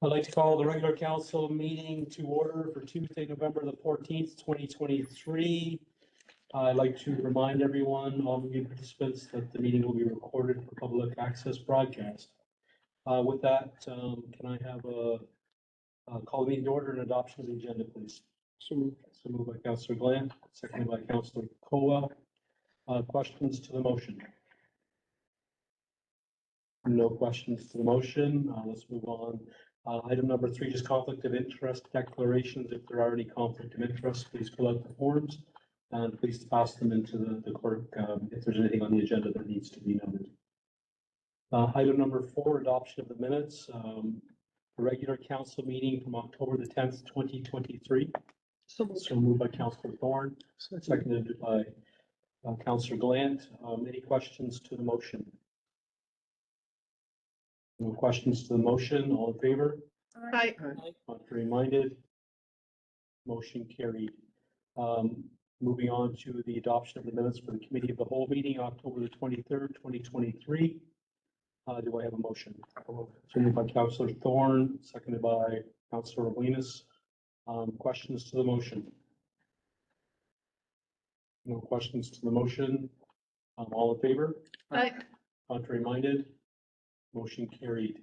I'd like to call the regular council meeting to order for Tuesday, November the 14th, 2023. I'd like to remind everyone, all of you participants, that the meeting will be recorded for public access broadcast. With that, can I have a call the meeting to order and adoption of the agenda, please? So moved by Councillor Glant, seconded by Councillor Colwell. Questions to the motion? No questions to the motion. Let's move on. Item number 3, just conflict of interest declarations. If there are any conflict of interest, please fill out the forms and please pass them into the clerk if there's anything on the agenda that needs to be noted. Item number 4, adoption of the minutes. The regular council meeting from October the 10th, 2023. So moved by Councillor Thorne, seconded by Councillor Glant. Any questions to the motion? No questions to the motion. All in favor? Aye. Contrary minded? Motion carried. Moving on to the adoption of the minutes for the committee of the whole meeting, October the 23rd, 2023. Do I have a motion? So moved by Councillor Thorne, seconded by Councillor Arbuckle. Questions to the motion? No questions to the motion. All in favor? Aye. Contrary minded? Motion carried.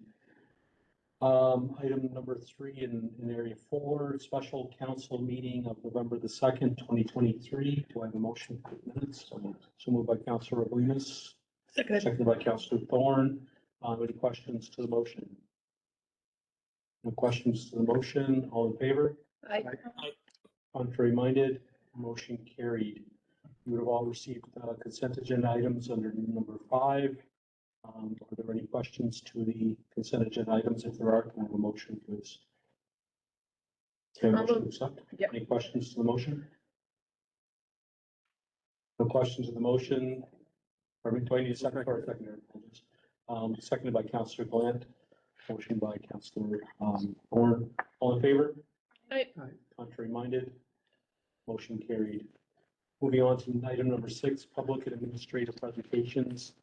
Item number 3 in area 4, special council meeting of November the 2nd, 2023. Do I have a motion for the minutes? So moved by Councillor Arbuckle, seconded by Councillor Thorne. Any questions to the motion? No questions to the motion. All in favor? Aye. Contrary minded? Motion carried. You would have all received consent agenda items under number 5. Are there any questions to the consent agenda items? If there are, can I have a motion, please? Can I have a motion to accept? Yep. Any questions to the motion? No questions to the motion. Pardon me, do I need a second or a seconder? Seconded by Councillor Glant. Motion by Councillor Thorne. All in favor? Aye. Contrary minded? Motion carried. Moving on to item number 6, public and administrative presentations.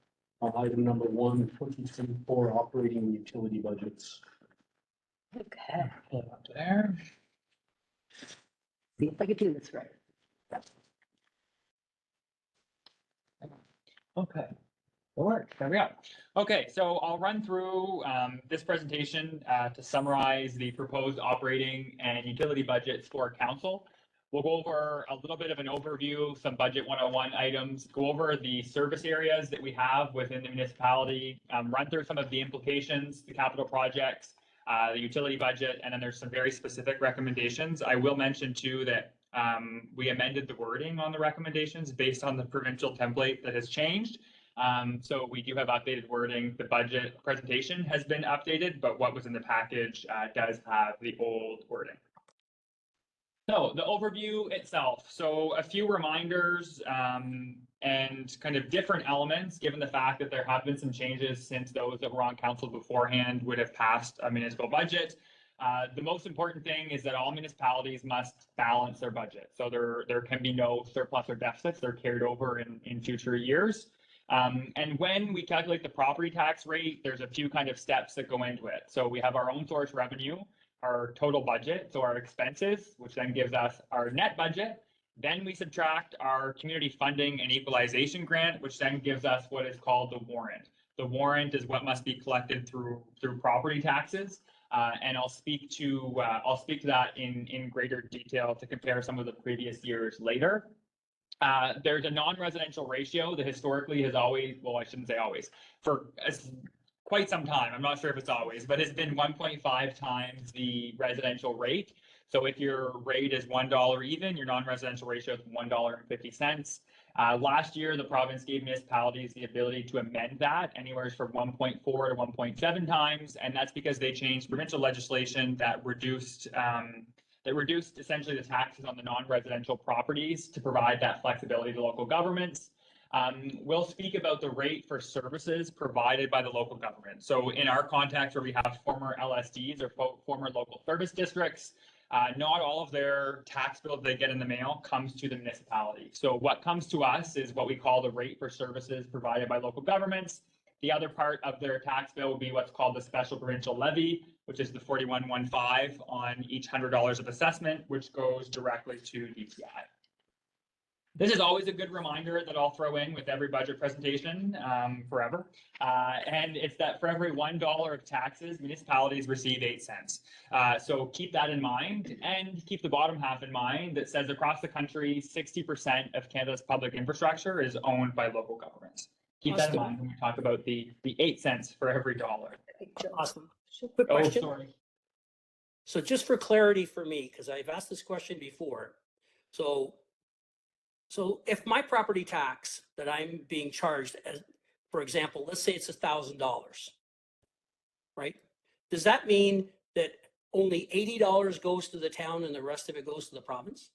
Item number 1, 2024 operating and utility budgets. Okay, pull it up there. See if I can do this right. Okay, it worked. There we go. Okay, so I'll run through this presentation to summarize the proposed operating and utility budgets for council. We'll go over a little bit of an overview, some budget 101 items, go over the service areas that we have within the municipality, run through some of the implications, the capital projects, the utility budget, and then there's some very specific recommendations. I will mention too that we amended the wording on the recommendations based on the provincial template that has changed. So we do have updated wording. The budget presentation has been updated, but what was in the package does have the old wording. So the overview itself. So a few reminders and kind of different elements, given the fact that there have been some changes since those that were on council beforehand would have passed a municipal budget. The most important thing is that all municipalities must balance their budget. So there can be no surplus or deficits. They're carried over in future years. And when we calculate the property tax rate, there's a few kind of steps that go into it. So we have our own source revenue, our total budget, so our expenses, which then gives us our net budget. Then we subtract our community funding and equalization grant, which then gives us what is called the warrant. The warrant is what must be collected through property taxes. And I'll speak to that in greater detail to compare some of the previous years later. There's a non-residential ratio that historically has always, well, I shouldn't say always, for quite some time, I'm not sure if it's always, but it's been 1.5 times the residential rate. So if your rate is $1 even, your non-residential ratio is $1.50. Last year, the province gave municipalities the ability to amend that anywhere from 1.4 to 1.7 times, and that's because they changed provincial legislation that reduced essentially the taxes on the non-residential properties to provide that flexibility to local governments. We'll speak about the rate for services provided by the local government. So in our context, where we have former LSDs or former local service districts, not all of their tax bill they get in the mail comes to the municipality. So what comes to us is what we call the rate for services provided by local governments. The other part of their tax bill would be what's called the special provincial levy, which is the 4115 on each $100 of assessment, which goes directly to DPI. This is always a good reminder that I'll throw in with every budget presentation forever. And it's that for every $1 of taxes, municipalities receive 8 cents. So keep that in mind, and keep the bottom half in mind that says across the country, 60% of Canada's public infrastructure is owned by local governments. Keep that in mind when we talk about the 8 cents for every dollar. Awesome. Quick Oh, question. sorry. So just for clarity for me, because I've asked this question before. So if my property tax that I'm being charged as, for example, let's say it's $1,000, right? Does that mean that only $80 goes to the town and the rest of it goes to the province?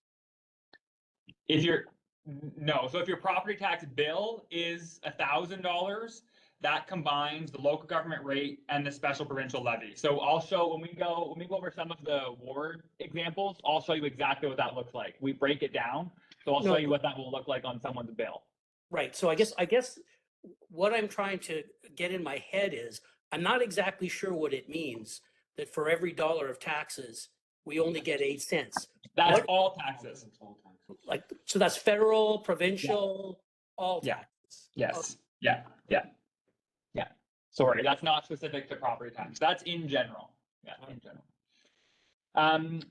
No, so if your property tax bill is $1,000, that combines the local government rate and the special provincial levy. So I'll show when we go over some of the ward examples, I'll show you exactly what that looks like. We break it down. So I'll show you what that will look like on someone's bill. Right. So I guess what I'm trying to get in my head is I'm not exactly sure what it means that for every dollar of taxes, we only get 8 cents. That's What- all taxes. It's all taxes. Like, so that's federal, provincial, all Yeah. taxes. Yes. Yeah. Sorry, that's not specific to property tax. That's in general. Yeah, in general.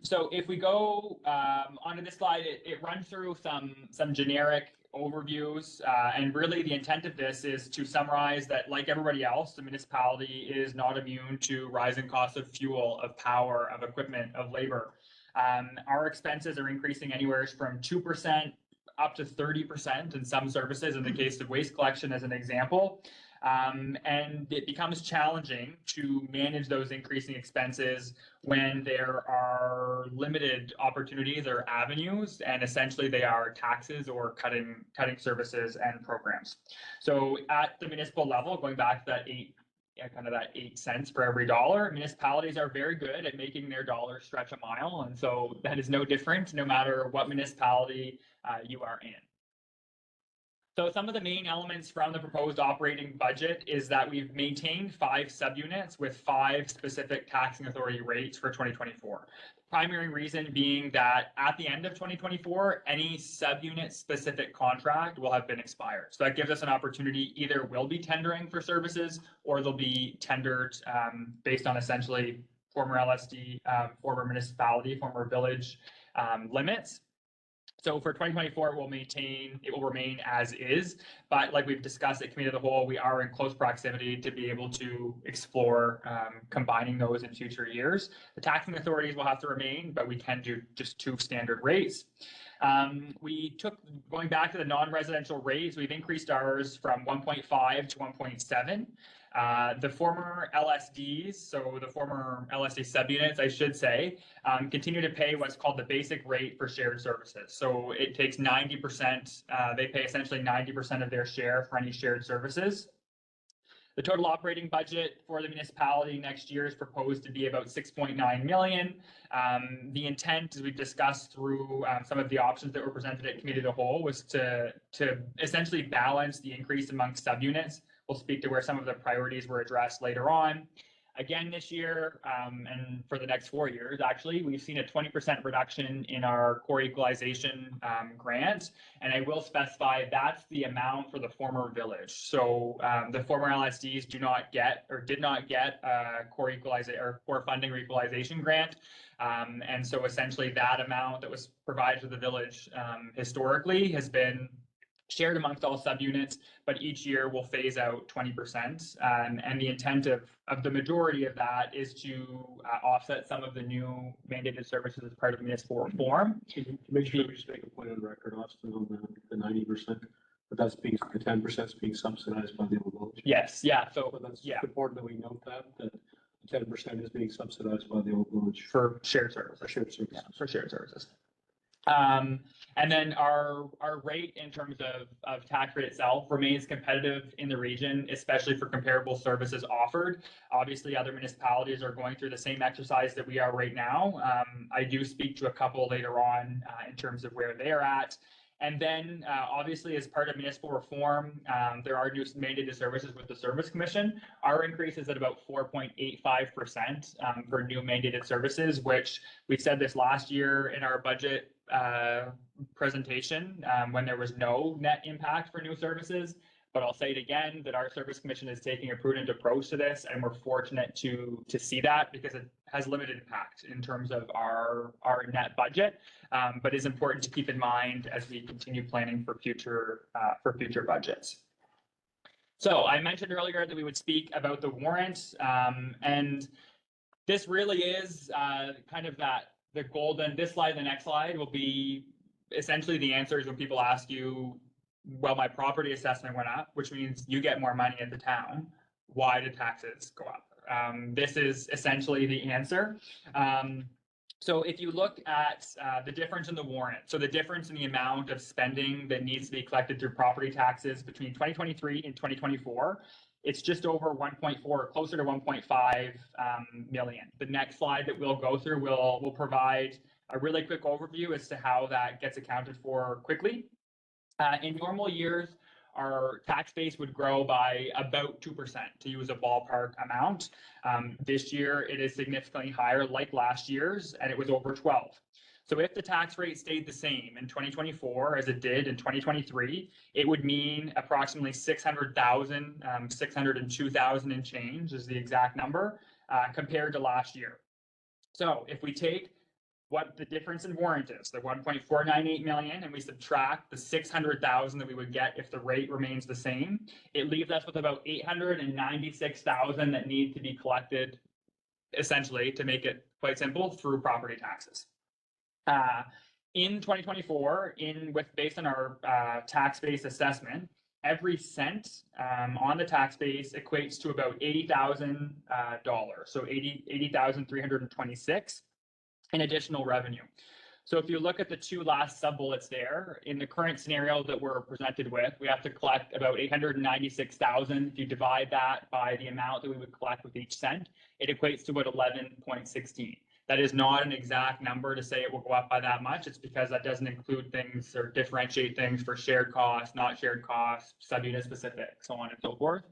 So if we go onto this slide, it runs through some generic overviews, and really the intent of this is to summarize that, like everybody else, the municipality is not immune to rising costs of fuel, of power, of equipment, of labor. Our expenses are increasing anywhere from 2% up to 30% in some services, in the case of waste collection as an example. And it becomes challenging to manage those increasing expenses when there are limited opportunities or avenues, and essentially they are taxes or cutting services and programs. So at the municipal level, going back to that 8 cents for every dollar, municipalities are very good at making their dollar stretch a mile, and so that is no different no matter what municipality you are in. So some of the main elements from the proposed operating budget is that we've maintained 5 subunits with 5 specific taxing authority rates for 2024. Primary reason being that at the end of 2024, any subunit specific contract will have been expired. So that gives us an opportunity, either we'll be tendering for services or they'll be tendered based on essentially former LSD, former municipality, former village limits. So for 2024, it will remain as is, but like we've discussed at Committee of the Whole, we are in close proximity to be able to explore combining those in future years. The taxing authorities will have to remain, but we can do just 2 standard rates. Going back to the non-residential rates, we've increased ours from 1.5 to 1.7. The former LSDs, so the former LSD subunits, I should say, continue to pay what's called the basic rate for shared services. So it takes 90%, they pay essentially 90% of their share for any shared services. The total operating budget for the municipality next year is proposed to be about 6.9 million. The intent, as we've discussed through some of the options that were presented at Committee of the Whole, was to essentially balance the increase amongst subunits. We'll speak to where some of the priorities were addressed later on. Again, this year, and for the next 4 years, actually, we've seen a 20% reduction in our core equalization grant. And I will specify that's the amount for the former village. So the former LSDs did not get a core funding or equalization grant. And so essentially that amount that was provided to the village historically has been shared amongst all subunits, but each year will phase out 20%. And the intent of the majority of that is to offset some of the new mandated services as part of municipal reform. Can you make sure we just make a point on the record, Austin, on the 90%, but the 10% is being subsidized by the old village? Yes, yeah. So that's important that we note that the 10% is being subsidized by the old village for shared services. For shared services. And then our rate in terms of tax rate itself remains competitive in the region, especially for comparable services offered. Obviously, other municipalities are going through the same exercise that we are right now. I do speak to a couple later on in terms of where they are at. And then obviously as part of municipal reform, there are new mandated services with the Service Commission. Our increase is at about 4.85% for new mandated services, which we said this last year in our budget presentation when there was no net impact for new services. But I'll say it again, that our Service Commission is taking a prudent approach to this, and we're fortunate to see that because it has limited impact in terms of our net budget, but is important to keep in mind as we continue planning for future budgets. So I mentioned earlier that we would speak about the warrant, and this really is kind of the golden. This slide, the next slide will be essentially the answers when people ask you, well, my property assessment went up, which means you get more money at the town. Why did taxes go up? This is essentially the answer. So if you look at the difference in the warrant, so the difference in the amount of spending that needs to be collected through property taxes between 2023 and 2024, it's just over 1.4, closer to 1.5 million. The next slide that we'll go through will provide a really quick overview as to how that gets accounted for quickly. In normal years, our tax base would grow by about 2%, to use a ballpark amount. This year, it is significantly higher, like last year's, and it was over 12. So if the tax rate stayed the same in 2024 as it did in 2023, it would mean approximately 600,000, 602,000 and change is the exact number compared to last year. So if we take what the difference in warrant is, the 1.498 million, and we subtract the 600,000 that we would get if the rate remains the same, it leaves us with about 896,000 that need to be collected, essentially, to make it quite simple, through property taxes. In 2024, based on our tax base assessment, every cent on the tax base equates to about $80,000, so 80,326 in additional revenue. So if you look at the two last sub-bullets there, in the current scenario that we're presented with, we have to collect about 896,000. If you divide that by the amount that we would collect with each cent, it equates to about 11.16. That is not an exact number to say it will go up by that much. It's because that doesn't include things or differentiate things for shared costs, not shared costs, subunit specific, so on and so forth.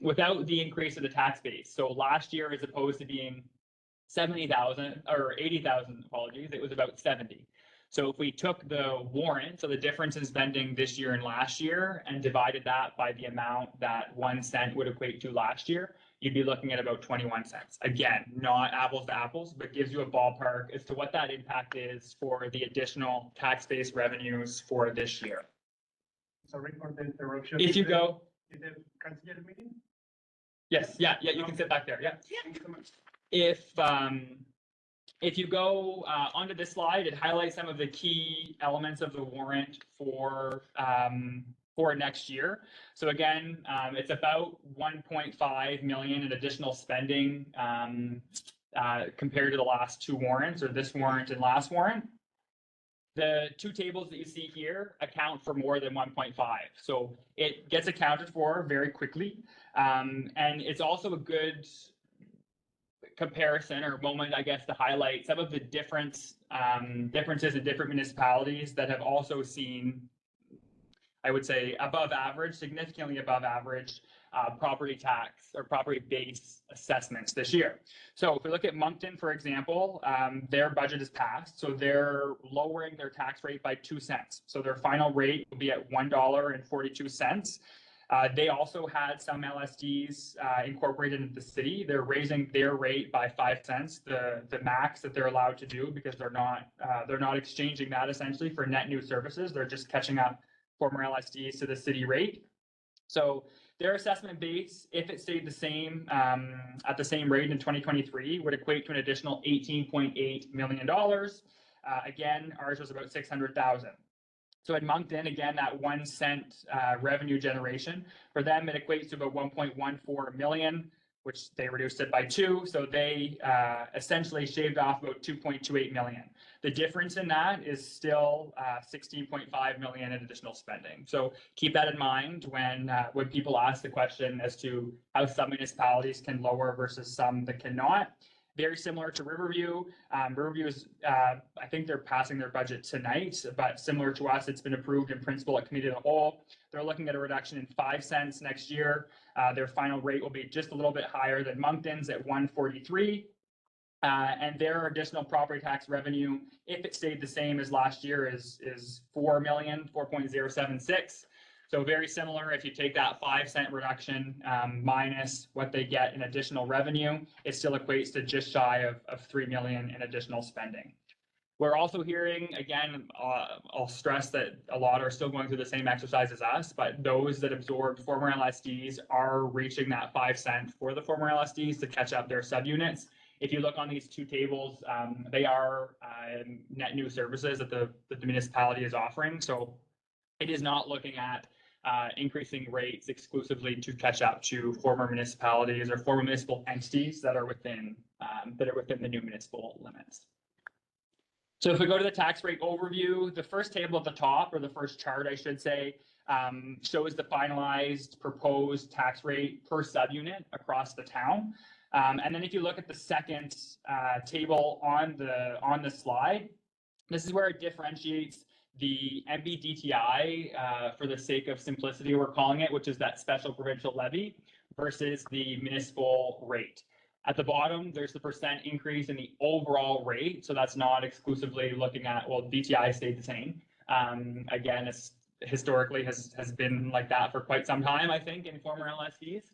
Without the increase of the tax base. So last year, as opposed to being 70,000 or 80,000, apologies, it was about 70. So if we took the warrant, so the difference in spending this year and last year, and divided that by the amount that 1 cent would equate to last year, you'd be looking at about 21 cents. Again, not apples to apples, but gives you a ballpark as to what that impact is for the additional tax-based revenues for this year. Sorry for the interruption. If you go. Is the council meeting? Yes, yeah, you can sit back there, yeah. Thank you so much. If you go onto this slide, it highlights some of the key elements of the warrant for next year. So again, it's about 1.5 million in additional spending compared to the last two warrants, or this warrant and last warrant. The two tables that you see here account for more than 1.5. So it gets accounted for very quickly. And it's also a good comparison or moment, I guess, to highlight some of the differences in different municipalities that have also seen, I would say, above average, significantly above average property tax or property base assessments this year. So if we look at Moncton, for example, their budget is passed, so they're lowering their tax rate by 2 cents. So their final rate will be at $1.42. They also had some LSDs incorporated into the city. They're raising their rate by 5 cents, the max that they're allowed to do, because they're not exchanging that essentially for net new services. They're just catching up former LSDs to the city rate. So their assessment base, if it stayed the same at the same rate in 2023, would equate to an additional $18.8 million. Again, ours was about 600,000. So at Moncton, again, that 1 cent revenue generation, for them, it equates to about 1.14 million, which they reduced it by 2. So they essentially shaved off about 2.28 million. The difference in that is still 16.5 million in additional spending. So keep that in mind when people ask the question as to how some municipalities can lower versus some that cannot. very similar to Riverview. Riverview is, I think they're passing their budget tonight, but similar to us, it's been approved in principle at committee of the whole. They're looking at a reduction in 5 cents next year. Their final rate will be just a little bit higher than Moncton's at 143. And their additional property tax revenue, if it stayed the same as last year, is 4.076. So very similar. If you take that 5 cent reduction minus what they get in additional revenue, it still equates to just shy of 3 million in additional spending. We're also hearing, again, I'll stress that a lot are still going through the same exercise as us, but those that absorbed former LSDs are reaching that 5 cent for the former LSDs to catch up their subunits. If you look on these two tables, they are net new services that the municipality is offering. So it is not looking at increasing rates exclusively to catch up to former municipalities or former municipal entities that are within the new municipal limits. So if we go to the tax rate overview, the first table at the top, or the first chart, I should say, shows the finalized proposed tax rate per subunit across the town. And then if you look at the second table on the slide, this is where it differentiates the MBDTI for the sake of simplicity, we're calling it, which is that special provincial levy versus the municipal rate. At the bottom, there's the percent increase in the overall rate. So that's not exclusively looking at, well, DTI stayed the same. Again, it's historically has been like that for quite some time, I think, in former LSDs.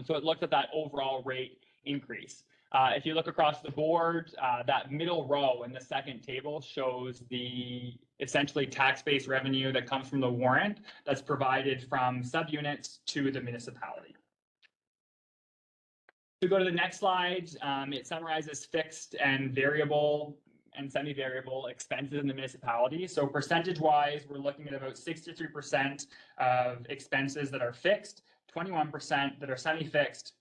So it looks at that overall rate increase. If you look across the board, that middle row in the second table shows the essentially tax-based revenue that comes from the warrant that's provided from subunits to the municipality. To go to the next slide, it summarizes fixed and variable and semi-variable expenses in the municipality. So percentage-wise, we're looking at about 63% of expenses that are fixed, 21% that are semi-fixed,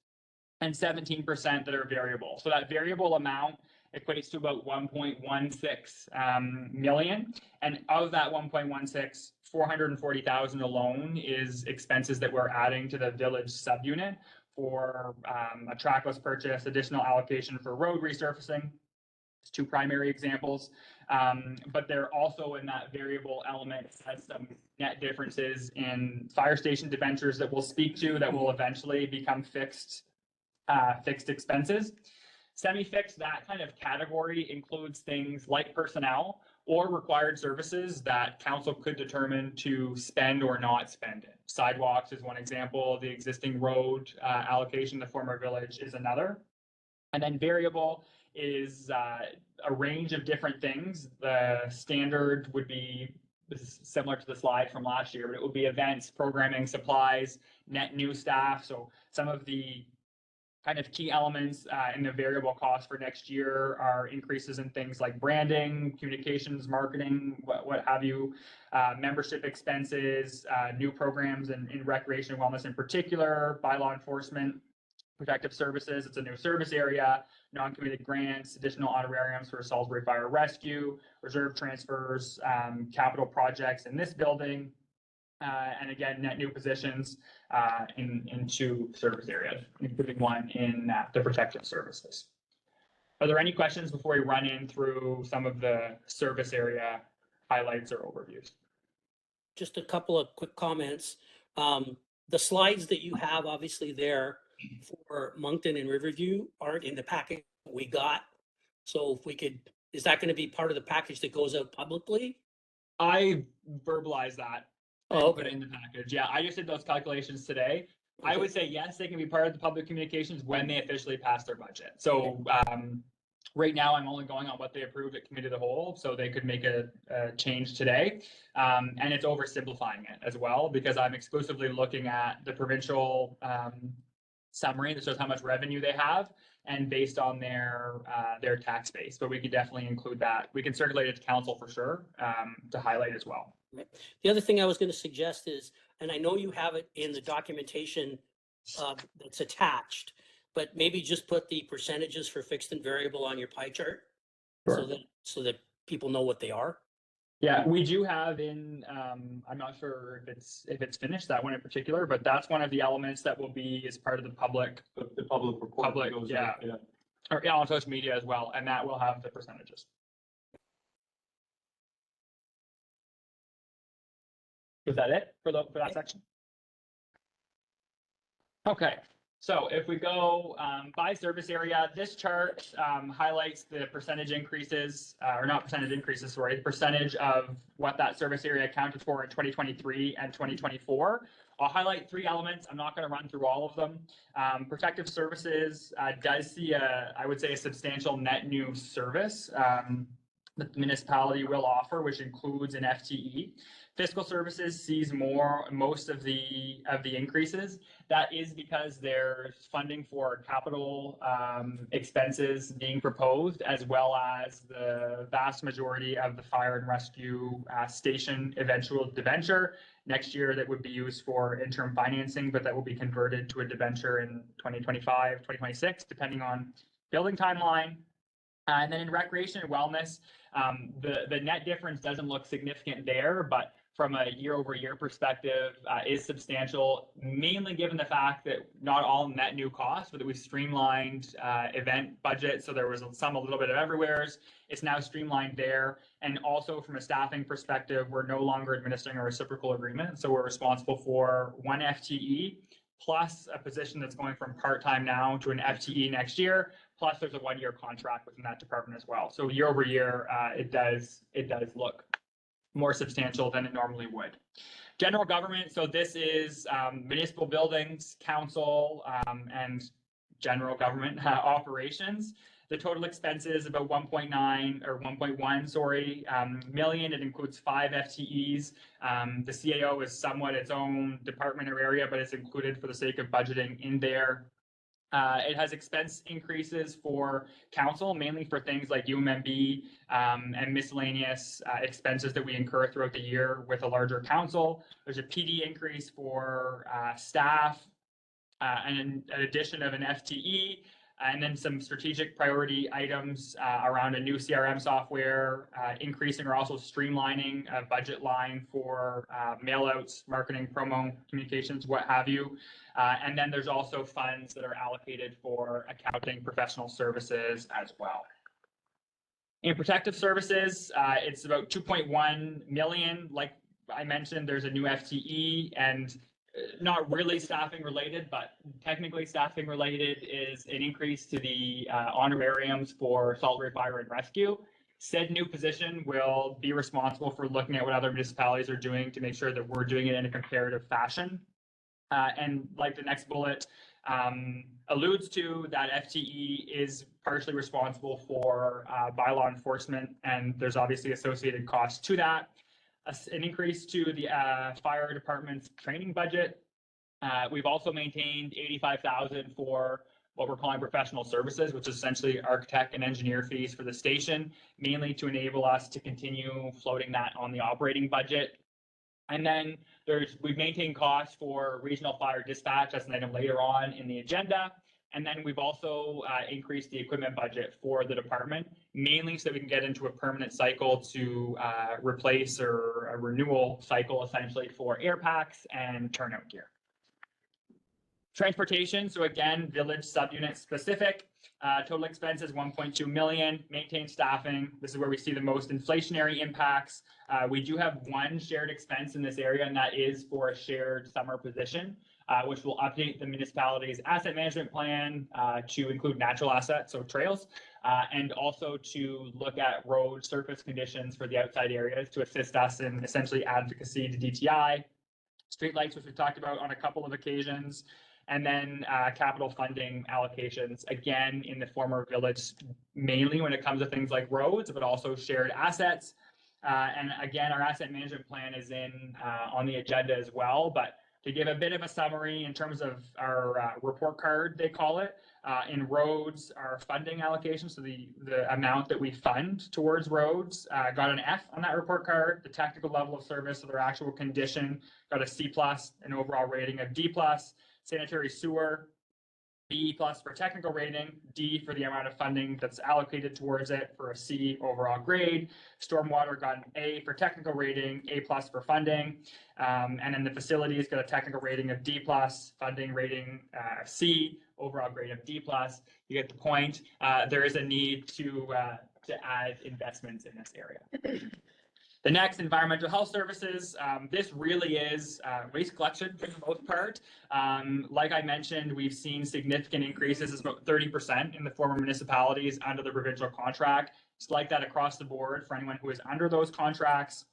and 17% that are variable. So that variable amount equates to about 1.16 million. And of that 1.16, 440,000 alone is expenses that we're adding to the village subunit for a trackless purchase, additional allocation for road resurfacing. It's two primary examples. But they're also in that variable element has some net differences in fire station debentures that we'll speak to that will eventually become fixed expenses. Semi-fixed, that kind of category includes things like personnel or required services that council could determine to spend or not spend it. Sidewalks is one example. The existing road allocation, the former village, is another. And then variable is a range of different things. The standard would be, this is similar to the slide from last year, but it would be events, programming, supplies, net new staff. So some of the kind of key elements in the variable cost for next year are increases in things like branding, communications, marketing, what have you, membership expenses, new programs in recreation and wellness in particular, by law enforcement, protective services, it's a new service area, non-committed grants, additional honorariums for Salisbury Fire Rescue, reserve transfers, capital projects in this building, and again, net new positions in two service areas, including one in the protective services. Are there any questions before we run in through some of the service area highlights or overviews? Just a couple of quick comments. The slides that you have obviously there for Moncton and Riverview aren't in the packet we got. So if we could, is that going to be part of the package that goes out publicly? I verbalized that. Oh, Put it in the package. Yeah, I just did those calculations today. I Okay. would say yes, they can be part of the public communications when they officially pass their budget. So right now, I'm only going on what they approved at committee of the whole, so they could make a change today. And it's oversimplifying it as well because I'm exclusively looking at the provincial summary that shows how much revenue they have and based on their tax base. But we could definitely include that. We can circulate it to council for sure to highlight as well. The other thing I was going to suggest is, and I know you have it in the documentation that's attached, but maybe just put the percentages for fixed and variable on your pie chart so that people know what they are. Yeah, we do have in, I'm not sure if it's finished, that one in particular, but that's one of the elements that will be as part of the public. The public report. Public, goes yeah. out, or yeah, on social media as well, and that will have the percentages. Was that it for that section? Okay, so if we go by service area, this chart highlights the percentage increases, or not percentage increases, sorry, the percentage of what that service area accounted for in 2023 and 2024. I'll highlight 3 elements. I'm not going to run through all of them. Protective services does see I would say, a substantial net new service that the municipality will offer, which includes an FTE. Fiscal services sees most of the increases. That is because there's funding for capital expenses being proposed, as well as the vast majority of the fire and rescue station eventual debenture next year that would be used for interim financing, but that will be converted to a debenture in 2025, 2026, depending on building timeline. And then in recreation and wellness, the net difference doesn't look significant there, but from a year-over-year perspective is substantial, mainly given the fact that not all net new costs, but that we've streamlined event budget. So there was a little bit of everywheres. It's now streamlined there. And also from a staffing perspective, we're no longer administering a reciprocal agreement. So we're responsible for 1 FTE plus a position that's going from part-time now to an FTE next year. Plus there's a 1-year contract within that department as well. So year over year, it does look more substantial than it normally would. General government, so this is municipal buildings, council, and general government operations. The total expense is about 1.9 or 1.1, million. It includes 5 FTEs. The CAO is somewhat its own department or area, but it's included for the sake of budgeting in there. It has expense increases for council, mainly for things like UMMB and miscellaneous expenses that we incur throughout the year with a larger council. There's a PD increase for staff and an addition of an FTE, and then some strategic priority items around a new CRM software, increasing or also streamlining a budget line for mailouts, marketing, promo, communications, what have you. And then there's also funds that are allocated for accounting professional services as well. In protective services, it's about 2.1 million. Like I mentioned, there's a new FTE, and not really staffing related, but technically staffing related is an increase to the honorariums for Salisbury Fire and Rescue. Said new position will be responsible for looking at what other municipalities are doing to make sure that we're doing it in a comparative fashion. And like the next bullet alludes to, that FTE is partially responsible for bylaw enforcement, and there's obviously associated costs to that. An increase to the fire department's training budget. We've also maintained 85,000 for what we're calling professional services, which is essentially architect and engineer fees for the station, mainly to enable us to continue floating that on the operating budget. And then we've maintained costs for regional fire dispatch. That's an item later on in the agenda. And then we've also increased the equipment budget for the department, mainly so we can get into a permanent cycle to replace or a renewal cycle, essentially, for air packs and turnout gear. Transportation, so again, village subunit specific. Total expense is 1.2 million. Maintain staffing. This is where we see the most inflationary impacts. We do have one shared expense in this area, and that is for a shared summer position, which will update the municipality's asset management plan to include natural assets, so trails, and also to look at road surface conditions for the outside areas to assist us in essentially advocacy to DTI. Streetlights, which we've talked about on a couple of occasions. And then capital funding allocations, again, in the former village, mainly when it comes to things like roads, but also shared assets. And again, our asset management plan is on the agenda as well. But to give a bit of a summary in terms of our report card, they call it, in roads, our funding allocation, so the amount that we fund towards roads, got an F on that report card. The technical level of service, so their actual condition, got a C+, an overall rating of D+. Sanitary sewer, B+ for technical rating, D for the amount of funding that's allocated towards it for a C overall grade. Stormwater got an A for technical rating, A+ for funding. And then the facilities got a technical rating of D+, funding rating C, overall grade of D+. You get the point. There is a need to add investments in this area. The next, environmental health services. This really is waste collection for the most part. Like I mentioned, we've seen significant increases, it's about 30% in the former municipalities under the provincial contract. It's like that across the board for anyone who is under those contracts.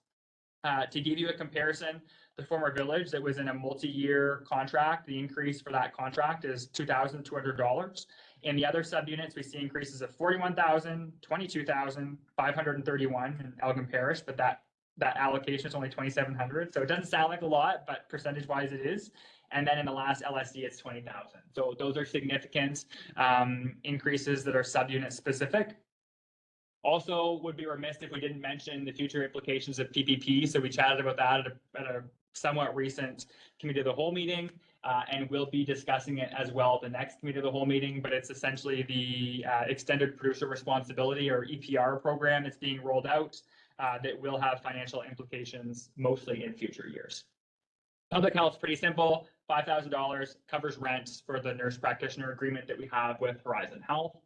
To give you a comparison, the former village that was in a multi-year contract, the increase for that contract is $2,200. In the other subunits, we see increases of $41,000, $22,000, $531 in Elgin Parish, but that allocation is only $2,700. So it doesn't sound like a lot, but percentage-wise it is. And then in the last LSD, it's $20,000. So those are significant increases that are subunit specific. Also, would be remiss if we didn't mention the future implications of PPP. So we chatted about that at a somewhat recent committee of the whole meeting, and we'll be discussing it as well at the next committee of the whole meeting. But it's essentially the extended producer responsibility, or EPR program, that's being rolled out that will have financial implications mostly in future years. Public health is pretty simple. $5,000 covers rent for the nurse practitioner agreement that we have with Horizon Health.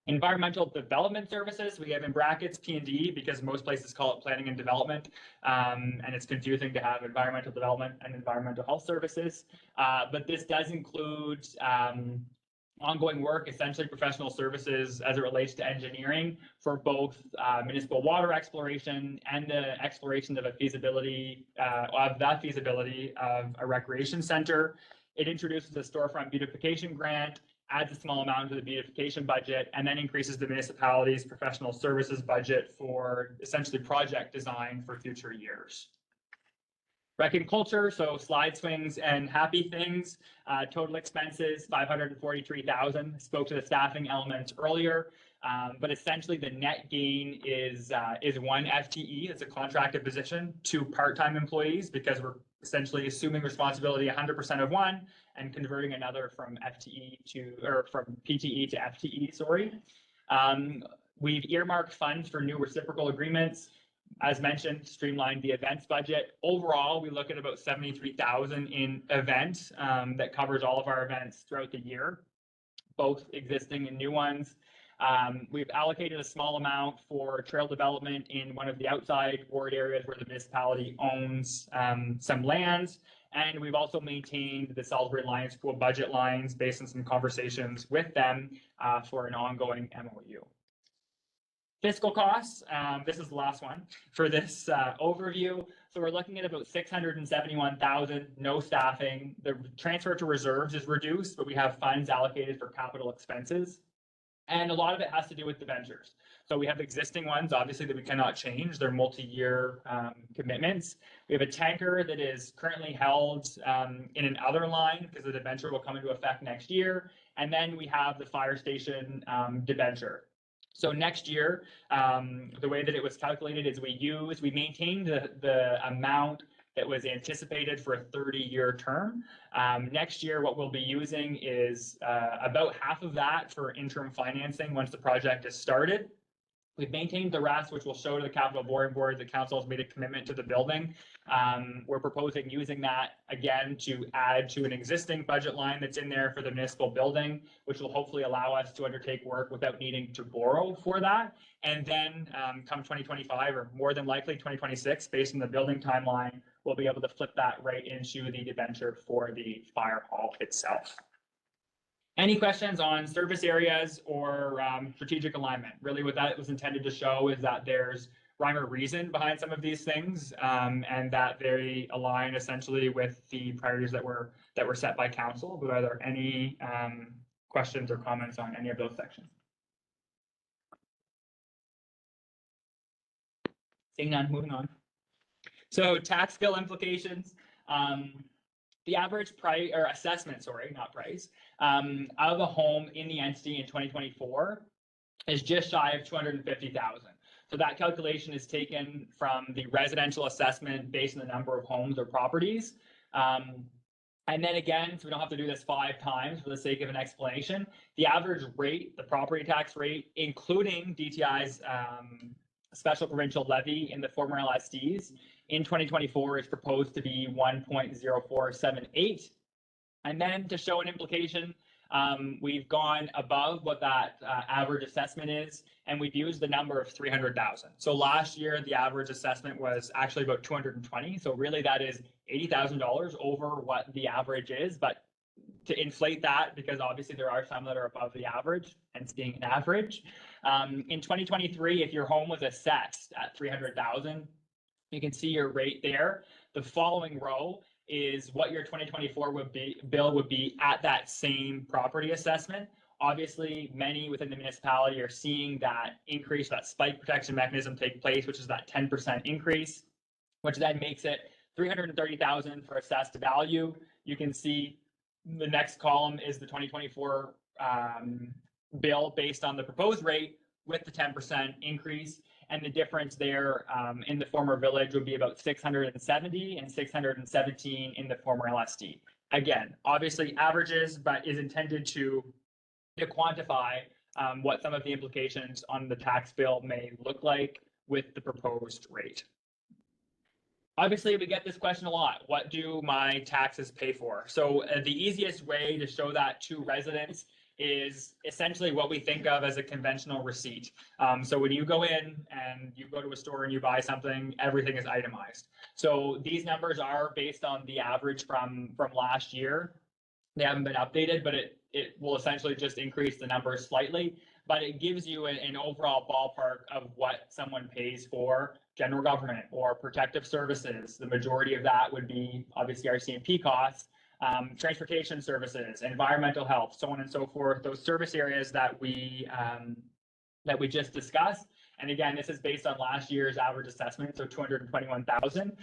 Environmental development services, we have in brackets P&D because most places call it planning and development, and it's confusing to have environmental development and environmental health services. But this does include ongoing work, essentially professional services as it relates to engineering for both municipal water exploration and the exploration of a feasibility of a recreation center. It introduces a storefront beautification grant, adds a small amount to the beautification budget, and then increases the municipality's professional services budget for essentially project design for future years. Rec and culture, so slide swings and happy things, total expenses, $543,000. Spoke to the staffing elements earlier, but essentially the net gain is one FTE, it's a contracted position, 2 part-time employees, because we're essentially assuming responsibility 100% of one and converting another from FTE to, or from PTE to FTE, sorry. We've earmarked funds for new reciprocal agreements. As mentioned, streamlined the events budget. Overall, we look at about $73,000 in events that covers all of our events throughout the year, both existing and new ones. We've allocated a small amount for trail development in one of the outside ward areas where the municipality owns some lands. And we've also maintained the Salisbury Lions Pool budget lines based on some conversations with them for an ongoing MOU. Fiscal costs, this is the last one for this overview. So we're looking at about $671,000, no staffing. The transfer to reserves is reduced, but we have funds allocated for capital expenses. And a lot of it has to do with debentures. So we have existing ones, obviously, that we cannot change. They're multi-year commitments. We have a tanker that is currently held in an other line because the debenture will come into effect next year. And then we have the fire station debenture. So next year, the way that it was calculated is we maintained the amount that was anticipated for a 30-year term. Next year, what we'll be using is about half of that for interim financing once the project is started. We've maintained the rest, which will show to the capital board the council has made a commitment to the building. We're proposing using that again to add to an existing budget line that's in there for the municipal building, which will hopefully allow us to undertake work without needing to borrow for that. And then come 2025, or more than likely 2026, based on the building timeline, we'll be able to flip that right into the debenture for the fire hall itself. Any questions on service areas or strategic alignment? Really what that was intended to show is that there's rhyme or reason behind some of these things, and that they align essentially with the priorities that were set by council. But are there any questions or comments on any of those sections? Seeing none, moving on. So tax bill implications. The average price or assessment, sorry, not price, of a home in the entity in 2024 is just shy of $250,000. So that calculation is taken from the residential assessment based on the number of homes or properties. And then again, so we don't have to do this 5 times for the sake of an explanation, the average rate, the property tax rate, including DTI's special provincial levy in the former LSDs in 2024 is proposed to be 1.0478. And then to show an implication, we've gone above what that average assessment is, and we've used the number of 300,000. So last year, the average assessment was actually about 220. So really that is $80,000 over what the average is. But to inflate that, because obviously there are some that are above the average, hence being an average. In 2023, if your home was assessed at 300,000, you can see your rate there. The following row is what your 2024 bill would be at that same property assessment. Obviously, many within the municipality are seeing that increase, that spike protection mechanism take place, which is that 10% increase, which then makes it 330,000 for assessed value. You can see the next column is the 2024 bill based on the proposed rate with the 10% increase. And the difference there in the former village would be about 670 and 617 in the former LSD. Again, obviously averages, but is intended to quantify what some of the implications on the tax bill may look like with the proposed rate. Obviously, we get this question a lot. What do my taxes pay for? So the easiest way to show that to residents is essentially what we think of as a conventional receipt. So when you go in and you go to a store and you buy something, everything is itemized. So these numbers are based on the average from last year. They haven't been updated, but it will essentially just increase the numbers slightly. But it gives you an overall ballpark of what someone pays for general government or protective services. The majority of that would be obviously RCMP costs, transportation services, environmental health, so on and so forth. Those service areas that we just discussed. And again, this is based on last year's average assessment, so 221,000.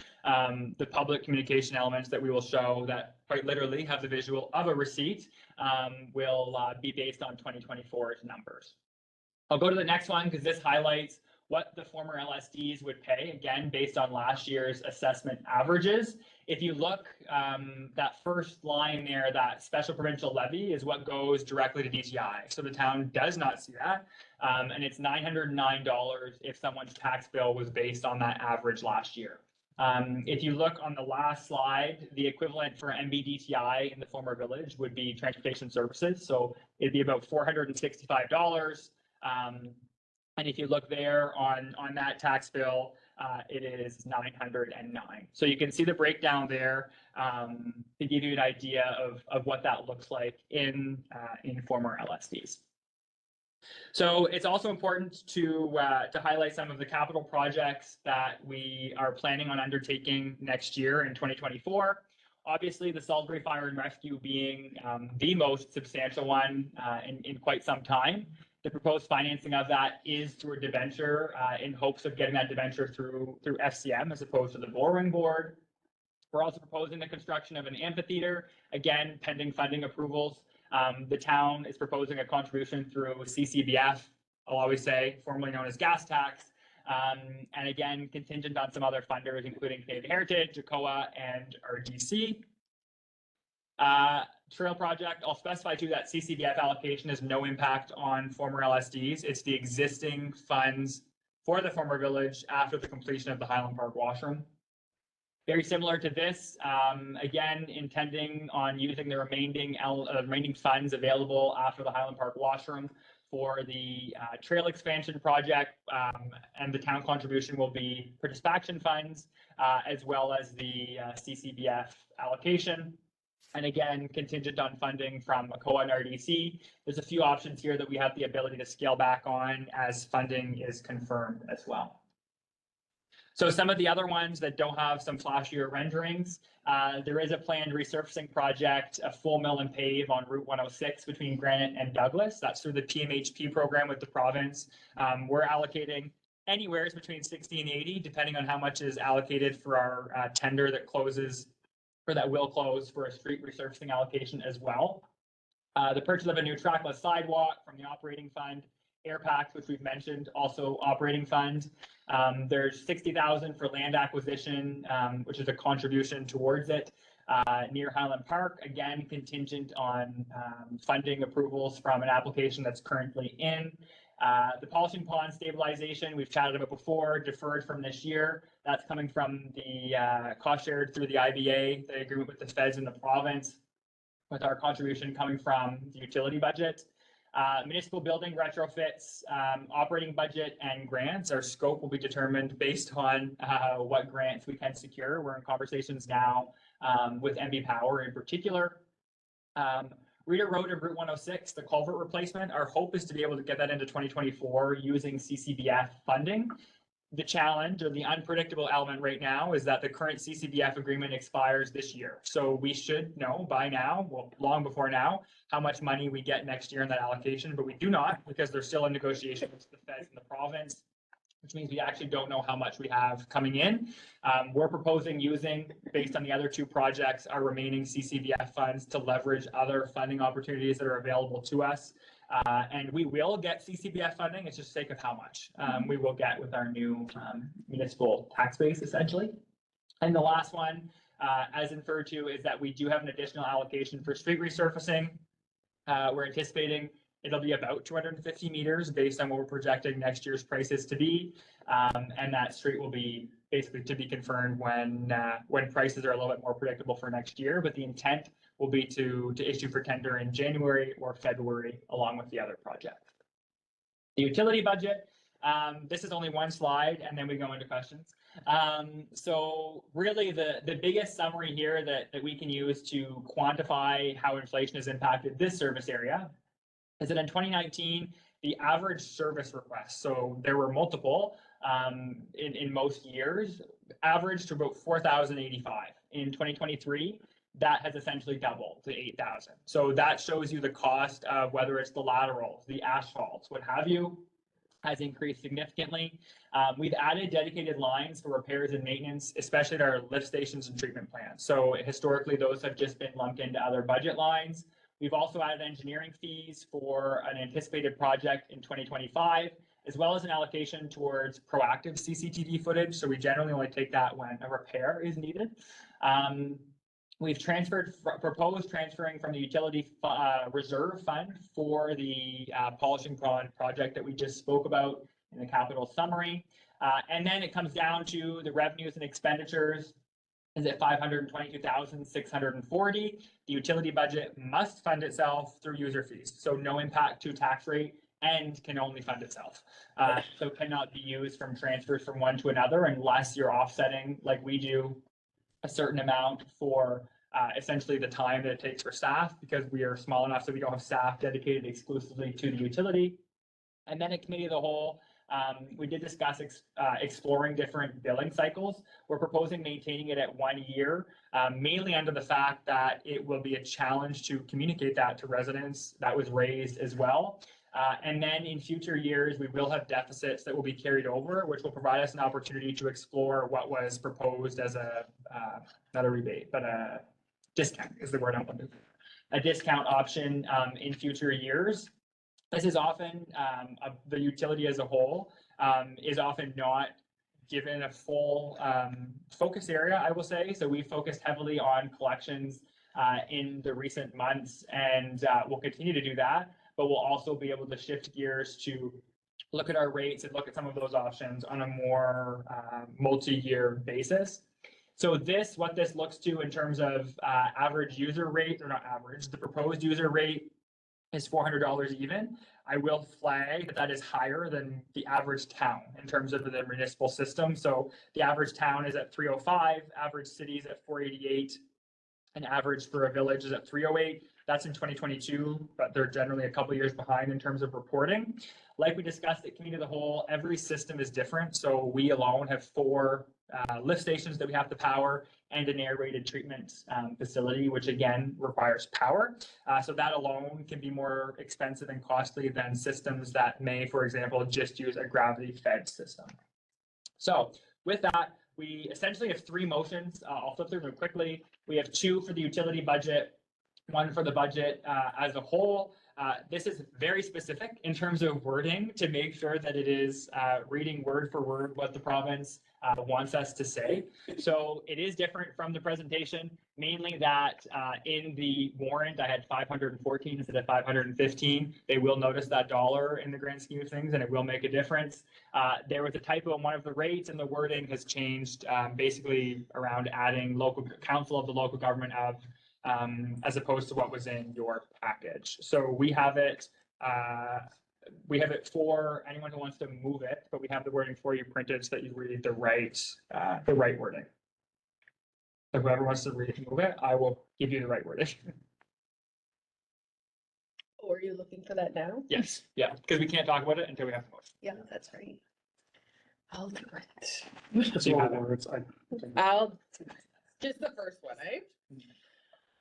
The public communication elements that we will show that quite literally have the visual of a receipt will be based on 2024's numbers. I'll go to the next one because this highlights what the former LSDs would pay, again, based on last year's assessment averages. If you look, that first line there, that special provincial levy is what goes directly to DTI. So the town does not see that. And it's $909 if someone's tax bill was based on that average last year. If you look on the last slide, the equivalent for MBDTI in the former village would be transportation services. So it'd be about $465. And if you look there on that tax bill, it is 909. So you can see the breakdown there to give you an idea of what that looks like in former LSDs. So it's also important to highlight some of the capital projects that we are planning on undertaking next year in 2024. Obviously, the Salisbury Fire and Rescue being the most substantial one in quite some time. The proposed financing of that is through a debenture in hopes of getting that debenture through FCM as opposed to the borrowing board. We're also proposing the construction of an amphitheater, again, pending funding approvals. The town is proposing a contribution through CCBF, I'll always say, formerly known as gas tax, and again, contingent on some other funders, including Canadian Heritage, JACOA, and RDC. Trail project, I'll specify too that CCBF allocation has no impact on former LSDs. It's the existing funds for the former village after the completion of the Highland Park washroom. Very similar to this, again, intending on using the remaining funds available after the Highland Park washroom for the trail expansion project, and the town contribution will be for dispatch funds, as well as the CCBF allocation. And again, contingent on funding from ACOA and RDC. There's a few options here that we have the ability to scale back on as funding is confirmed as well. So some of the other ones that don't have some flashier renderings, there is a planned resurfacing project, a full mill and pave on Route 106 between Granite and Douglas. That's through the PMHP program with the province. We're allocating anywhere between 60 and 80, depending on how much is allocated for our tender that closes, or that will close for a street resurfacing allocation as well. The purchase of a new trackless sidewalk from the operating fund, air packs, which we've mentioned, also operating fund. There's 60,000 for land acquisition, which is a contribution towards it near Highland Park, again, contingent on funding approvals from an application that's currently in. The polishing pond stabilization, we've chatted about before, deferred from this year. That's coming from the cost shared through the IBA, the agreement with the feds in the province. with our contribution coming from the utility budget. Municipal building retrofits, operating budget and grants. Our scope will be determined based on what grants we can secure. We're in conversations now with MB Power in particular. Reader Road and Route 106, the culvert replacement. Our hope is to be able to get that into 2024 using CCBF funding. The challenge or the unpredictable element right now is that the current CCBF agreement expires this year. So we should know by now, well, long before now, how much money we get next year in that allocation, but we do not because they're still in negotiations with the feds and the province, which means we actually don't know how much we have coming in. We're proposing using, based on the other two projects, our remaining CCBF funds to leverage other funding opportunities that are available to us. And we will get CCBF funding, it's just sake of how much we will get with our new municipal tax base, essentially. And the last one, as inferred to, is that we do have an additional allocation for street resurfacing. We're anticipating it'll be about 250 meters based on what we're projecting next year's prices to be. And that street will be basically to be confirmed when prices are a little bit more predictable for next year. But the intent will be to issue for tender in January or February, along with the other projects. The utility budget, this is only one slide, and then we go into questions. So really the biggest summary here that we can use to quantify how inflation has impacted this service area is that in 2019, the average service request, so there were multiple in most years, averaged to about 4,085. In 2023, that has essentially doubled to 8,000. So that shows you the cost of whether it's the laterals, the asphalts, what have you, has increased significantly. We've added dedicated lines for repairs and maintenance, especially at our lift stations and treatment plants. So historically, those have just been lumped into other budget lines. We've also added engineering fees for an anticipated project in 2025, as well as an allocation towards proactive CCTV footage. So we generally only take that when a repair is needed. We've proposed transferring from the utility reserve fund for the polishing project that we just spoke about in the capital summary. And then it comes down to the revenues and expenditures is at 522,640. The utility budget must fund itself through user fees. So no impact to tax rate and can only fund itself. So cannot be used from transfers from one to another unless you're offsetting, like we do, a certain amount for essentially the time that it takes for staff, because we are small enough so we don't have staff dedicated exclusively to the utility. And then at committee of the whole, we did discuss exploring different billing cycles. We're proposing maintaining it at 1 year, mainly under the fact that it will be a challenge to communicate that to residents. That was raised as well. And then in future years, we will have deficits that will be carried over, which will provide us an opportunity to explore what was proposed as not a rebate, but a discount is the word I'm looking for. A discount option in future years. This is often, the utility as a whole is often not given a full focus area, I will say. So we focused heavily on collections in the recent months, and we'll continue to do that, but we'll also be able to shift gears to look at our rates and look at some of those options on a more multi-year basis. So what this looks to in terms of average user rate, or not average, the proposed user rate is $400 even. I will flag that is higher than the average town in terms of the municipal system. So the average town is at 305, average city is at 488, and average for a village is at 308. That's in 2022, but they're generally a couple years behind in terms of reporting. Like we discussed at committee of the whole, every system is different. So we alone have 4 lift stations that we have to power and an aerated treatment facility, which again requires power. So that alone can be more expensive and costly than systems that may, for example, just use a gravity fed system. So with that, we essentially have 3 motions. I'll flip through them quickly. We have 2 for the utility budget, 1 for the budget as a whole. This is very specific in terms of wording to make sure that it is reading word for word what the province wants us to say. So it is different from the presentation, mainly that in the warrant, I had 514 instead of 515. They will notice that dollar in the grand scheme of things, and it will make a difference. There was a typo in one of the rates, and the wording has changed basically around adding local council of the local government of as opposed to what was in your package. So we have it for anyone who wants to move it, but we have the wording for you printed so that you read the right wording. So whoever wants to move it, I will give you the right wording. Or are you looking for that now? Yes, yeah, because we can't talk about it until we have the motion. Yeah, that's right. I'll do it. It's You all have it. words. Just the first one, eh?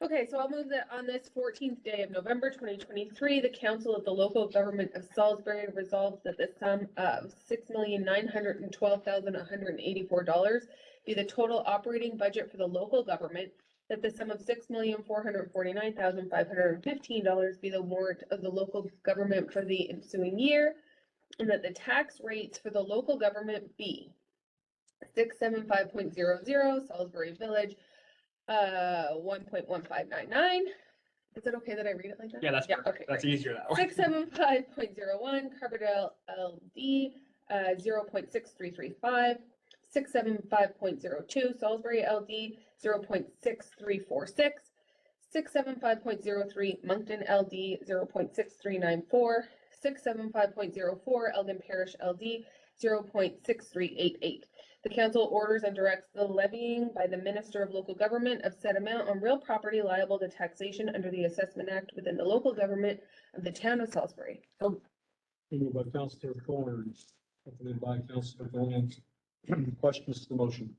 Okay, so I'll move that on this 14th day of November 2023, the Council of the Local Government of Salisbury resolves that the sum of $6,912,184 be the total operating budget for the local government, that the sum of $6,449,515 be the warrant of the local government for the ensuing year, and that the tax rates for the local government be 675.00 Salisbury Village, 1.1599. Is it okay that I read it like that? Yeah, that's perfect. Okay, That's great. easier that way. 675.01 Carbondale LD, 0.6335. 675.02 Salisbury LD, 0.6346. 675.03 Moncton LD, 0.6394. 675.04 Elgin Parish LD, 0.6388. The council orders and directs the levying by the Minister of Local Government of said amount on real property liable to taxation under the Assessment Act within the local government of the town of Salisbury. Moved by Councillor Thorne, seconded by Councillor Williams. Questions to the motion?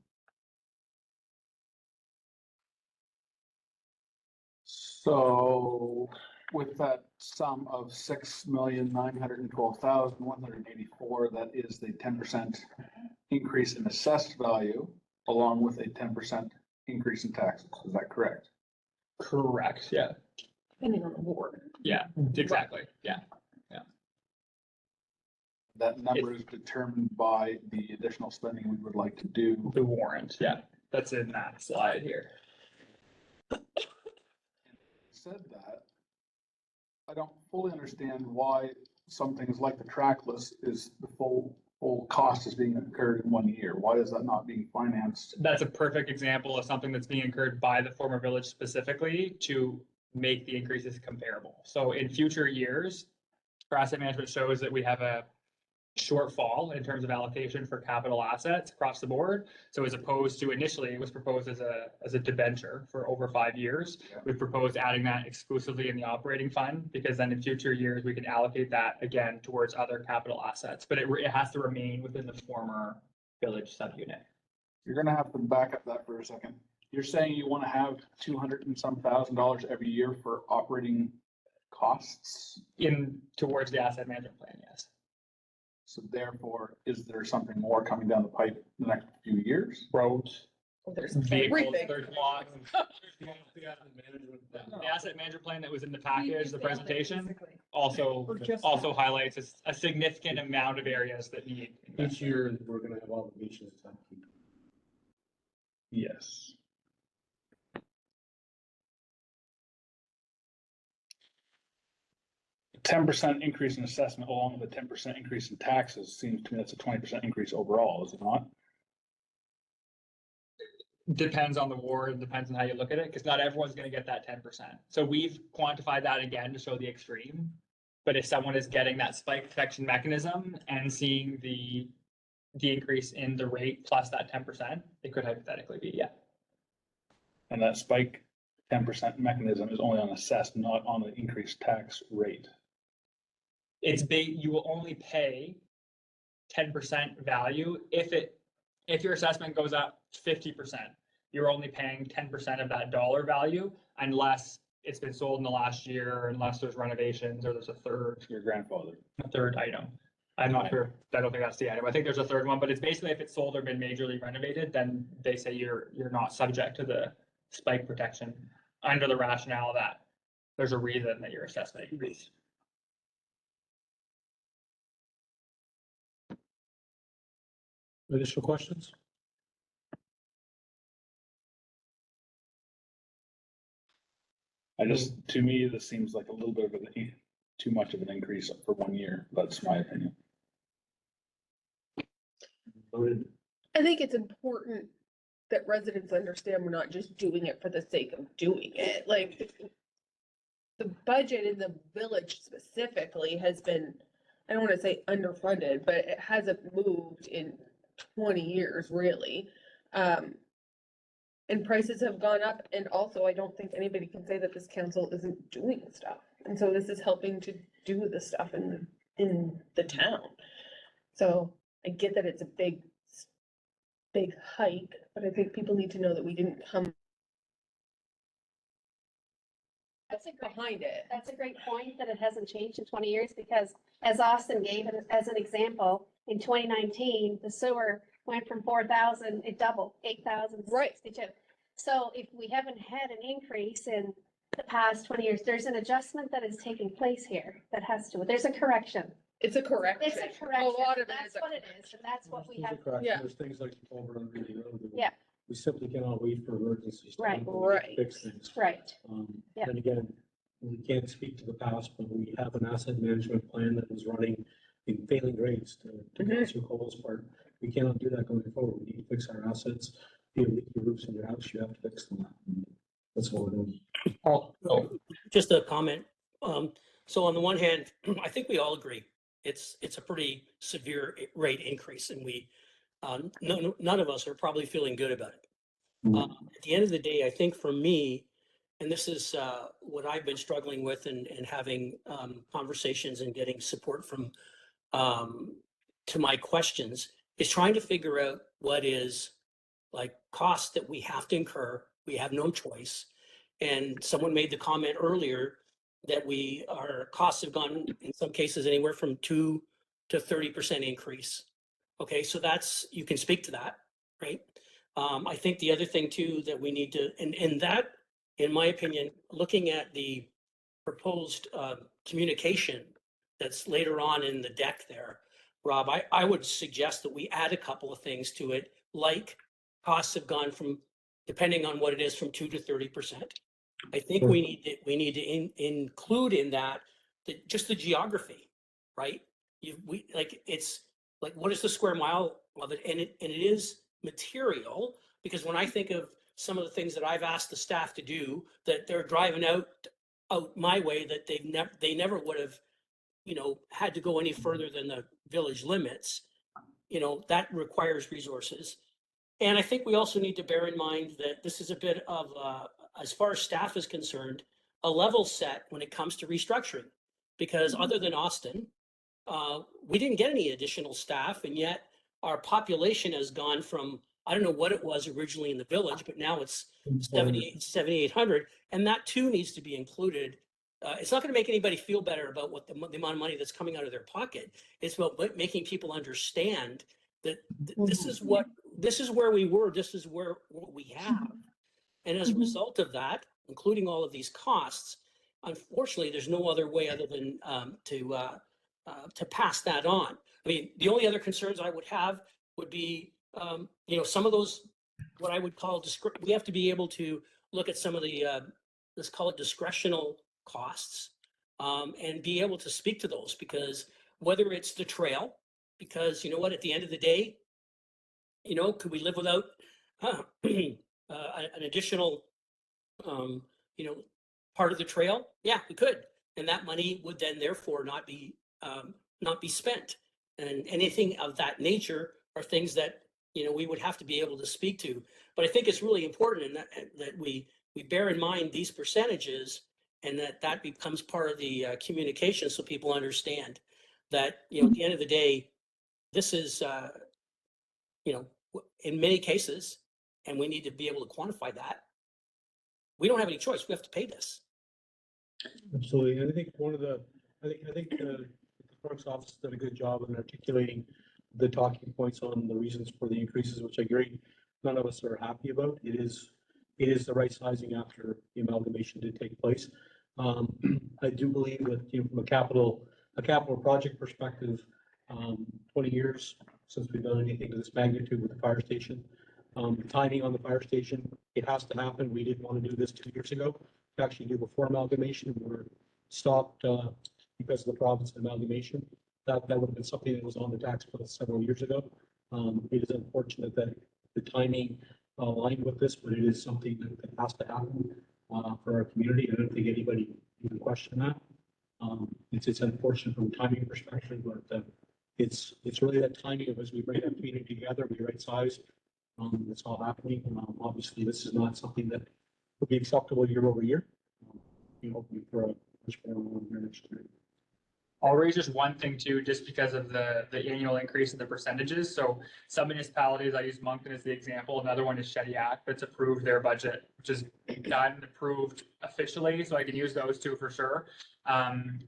So with that sum of $6,912,184, that is the 10% increase in assessed value, along with a 10% increase in taxes. Is that correct? Correct, yeah, Depending on the ward. yeah, exactly, yeah. That number is determined by the additional spending we would like to do. The warrant, yeah, that's in that slide here. Said that, I don't fully understand why some things like the trackless is the full cost is being incurred in 1 year. Why is that not being financed? That's a perfect example of something that's being incurred by the former village specifically to make the increases comparable. So in future years, our asset management shows that we have a shortfall in terms of allocation for capital assets across the board. So as opposed to initially, it was proposed as a debenture for over 5 years. Yeah. We've proposed adding that exclusively in the operating fund, because then in future years, we can allocate that again towards other capital assets, but it has to remain within the former village subunit. You're gonna have to back up that for a second. You're saying you want to have 200 and some $1,000 every year for operating costs? Towards the asset management plan, yes. So therefore, is there something more coming down the pipe in the next few years? Roads, Oh, there's vehicles, everything. there's lots. The asset management plan that was in the package, the presentation, also highlights a significant amount of areas that need Each investment. year, we're gonna have obligations to upkeep. Yes. Ten percent increase in assessment along with a 10% increase in taxes seems to me that's a 20% increase overall, is it not? Depends on the ward, depends on how you look at it, because not everyone's gonna get that 10%. So we've quantified that again to show the extreme. But if someone is getting that spike protection mechanism and seeing the increase in the rate plus that 10%, it could hypothetically be, yeah. And that spike 10% mechanism is only on assessed, not on the increased tax rate. You will only pay 10% value if your assessment goes up 50%. You're only paying 10% of that dollar value unless it's been sold in the last year, unless there's renovations or there's a third Your grandfather. item. I'm not sure. I don't think that's the item. I think there's a third one, but it's basically if it's sold or been majorly renovated, then they say you're not subject to the spike protection under the rationale that there's a reason that your assessment increased. Additional questions? To me, this seems like a little bit of too much of an increase for 1 year. That's my opinion. Voted. I think it's important that residents understand we're not just doing it for the sake of doing it, like the budget in the village specifically has been, I don't wanna say underfunded, but it hasn't moved in 20 years, really. And prices have gone up, and also I don't think anybody can say that this council isn't doing stuff. And so this is helping to do the stuff in the town. So I get that it's a big hike, but I think people need to know that we didn't come That's a great, behind it. that's a great point that it hasn't changed in 20 years because as Austin gave it as an example, in 2019, the sewer went from 4,000, it doubled, 8,062. So if we haven't had an increase in the past 20 years, there's an adjustment that is taking place here that has to, there's a correction. It's a correction. It's a correction. A lot of it That's is a what it is, and that's what we There's a have. correction. Yeah. There's things like the culvert on Ridley Road. that we- Yeah. We simply cannot wait for emergencies. to Right. happen. We need to Right. Fix things. Right. Yeah. And again, we can't speak to the past, but we have an asset management plan that was running in failing grades to Mhm. Councilor Cole's part. We cannot do that going forward. We need to fix our assets. If you have leaky roofs in your house, you have to fix them. That's what we're doing. Just a comment. So on the one hand, I think we all agree, it's a pretty severe rate increase and we, none of us are probably feeling good about it. At the end of the day, I think for me, and this is what I've been struggling with and having conversations and getting support from to my questions, is trying to figure out what is like costs that we have to incur. We have no choice. And someone made the comment earlier that our costs have gone in some cases anywhere from 2 to 30% increase. Okay, so you can speak to that, right? I think the other thing too that we need to, and that, in my opinion, looking at the proposed communication that's later on in the deck there, Rob, I would suggest that we add a couple of things to it, like costs have gone from, depending on what it is, from 2 to 30%. I think we need to include in that just the geography, right? It's like, what is the square mile of it? And it is material, because when I think of some of the things that I've asked the staff to do, that they're driving out my way, that they never would have, had to go any further than the village limits, that requires resources. And I think we also need to bear in mind that this is a bit of, as far as staff is concerned, a level set when it comes to restructuring. Because other than Austin, we didn't get any additional staff, and yet our population has gone from, I don't know what it was originally in the village, but now it's 7,800, and that too needs to be included. It's not going to make anybody feel better about what the amount of money that's coming out of their pocket. It's about making people understand that this is where we were, this is what we have. And as a result of that, including all of these costs, unfortunately, there's no other way other than to pass that on. I mean, the only other concerns I would have would be, some of those, what I would call, we have to be able to look at some of the, let's call it discretional costs, and be able to speak to those, because whether it's the trail, because you know what, at the end of the day, could we live without an additional, part of the trail? Yeah, we could. And that money would then therefore not be spent. And anything of that nature are things that, we would have to be able to speak to. But I think it's really important that we bear in mind these percentages, and that becomes part of the communication, so people understand that, at the end of the day, this is, in many cases, and we need to be able to quantify that. We don't have any choice. We have to pay this. Absolutely. And I think I think the clerk's office did a good job in articulating the talking points on the reasons for the increases, which I agree none of us are happy about. It is the right sizing after the amalgamation did take place. I do believe that, from a capital project perspective, 20 years since we've done anything to this magnitude with the fire station. The timing on the fire station, it has to happen. We didn't want to do this 2 years ago. To actually do before amalgamation, we were stopped because of the province of amalgamation. That would have been something that was on the tax bill several years ago. It is unfortunate that the timing aligned with this, but it is something that has to happen for our community. I don't think anybody even question that. It's unfortunate from a timing perspective, but it's really that timing of as we bring that community together, we right size. It's all happening. Obviously, this is not something that would be acceptable year over year. We're hoping for a much better one next year. I'll raise just one thing too, just because of the annual increase in the percentages. So some municipalities, I use Moncton as the example. Another one is Shediac that's approved their budget, which is done and approved officially. So I can use those two for sure.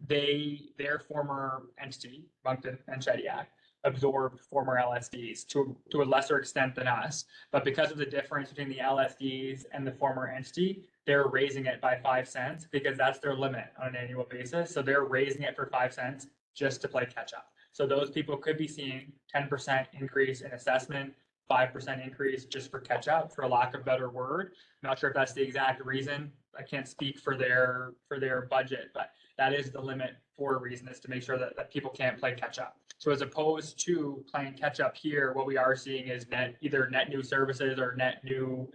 Their former entity, Moncton and Shediac, absorbed former LSDs to a lesser extent than us. But because of the difference between the LSDs and the former entity, they're raising it by 5 cents because that's their limit on an annual basis. So they're raising it for 5 cents just to play catch up. So those people could be seeing 10% increase in assessment, 5% increase just for catch up, for lack of a better word. I'm not sure if that's the exact reason. I can't speak for their budget, but that is the limit for a reason, is to make sure that people can't play catch up. So as opposed to playing catch up here, what we are seeing is either net new services or net new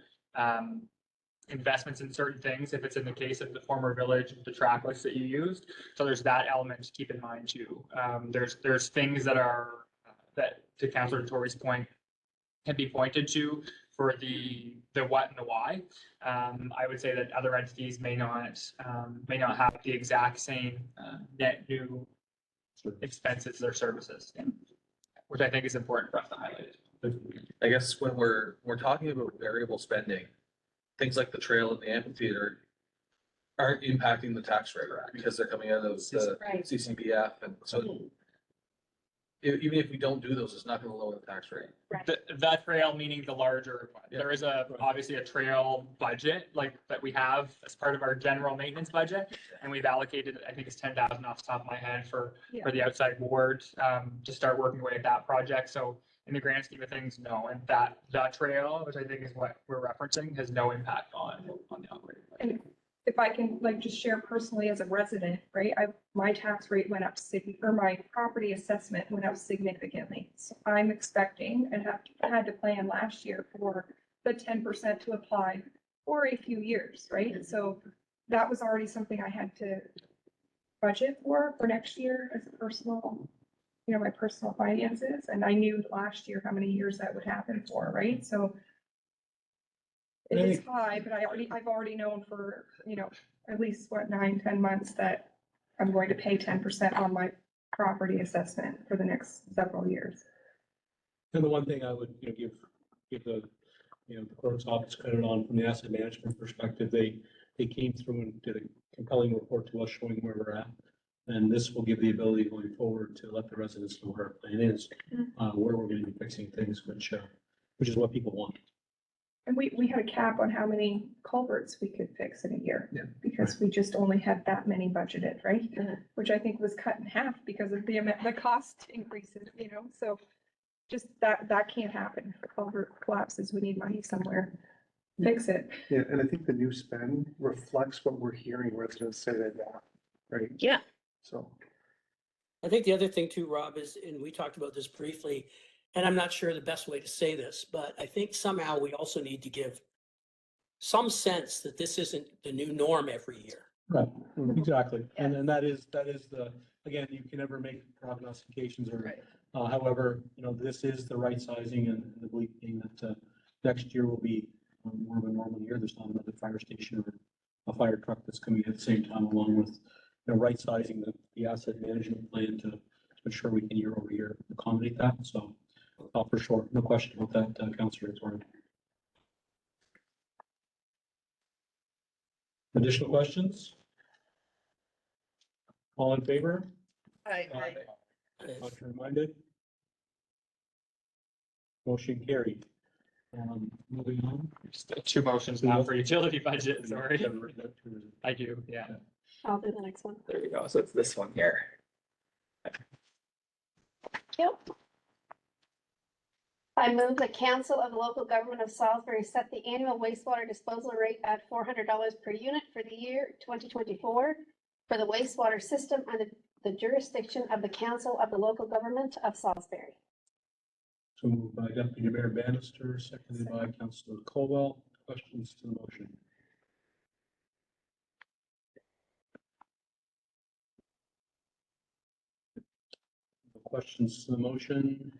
investments in certain things, if it's in the case of the former village, the track list that you used. So there's that element to keep in mind too. There's things that to Councillor Tory's point, can be pointed to for the what and the why. I would say that other entities may not have the exact same net new expenses or services, which I think is important for us to highlight. I guess when we're talking about variable spending, things like the trail and the amphitheater aren't impacting the tax rate because they're coming out of the Right. CCBF, and so even if we don't do those, it's not going to lower the tax rate. The trail meaning the larger one. Yeah. There is obviously a trail budget like that we have as part of our general maintenance budget, and we've allocated, I think it's 10,000 off the top of my head for the outside board to start working away at that project. So in the grand scheme of things, no, and that trail, which I think is what we're referencing, has no impact on the operating budget. And if I can just share personally as a resident, right, my tax rate went up, or my property assessment went up significantly. So I'm expecting and had to plan last year for the 10% to apply for a few years, right? So that was already something I had to budget for next year as a personal, my personal finances. And I knew last year how many years that would happen for, right? So it is high, but I've already known for, at least 9-10 months that I'm going to pay 10% on my property assessment for the next several years. And the one thing I would, give the, the clerk's office credit on from the asset management perspective, they came through and did a compelling report to us showing where we're at. And this will give the ability going forward to let the residents know where our plan is, where we're going to be fixing things, which is what people want. And we had a cap on how many culverts we could fix in a year. Yeah. Because we just only had that many budgeted, right? Which I think was cut in half because of the cost increases, so just that can't happen. If the culvert collapses, we need money somewhere. Fix it. Yeah, and I think the new spend reflects what we're hearing residents say they want, right? Yeah. So. I think the other thing too, Rob, is, and we talked about this briefly, and I'm not sure the best way to say this, but I think somehow we also need to give some sense that this isn't the new norm every year. Right, exactly. And then that is the, again, you can never make prognostications or, however, this is the right sizing and the belief being that next year will be more of a normal year. There's not another fire station or a fire truck that's coming at the same time, along with right sizing the asset management plan to ensure we can year over year accommodate that. So for sure, no question about that, Councillor Tory. Additional questions? All in favor? Aye. Contrary minded? Motion carried. Moving on. Just two motions now for utility budget, sorry. I do, yeah. I'll do the next one. There we go. So it's this one here. Yep. I move the Council of the Local Government of Salisbury set the annual wastewater disposal rate at $400 per unit for the year 2024 for the wastewater system under the jurisdiction of the Council of the Local Government of Salisbury. So moved by Deputy Mayor Bannister, seconded by Councillor Colwell. Questions to the motion? No questions to the motion?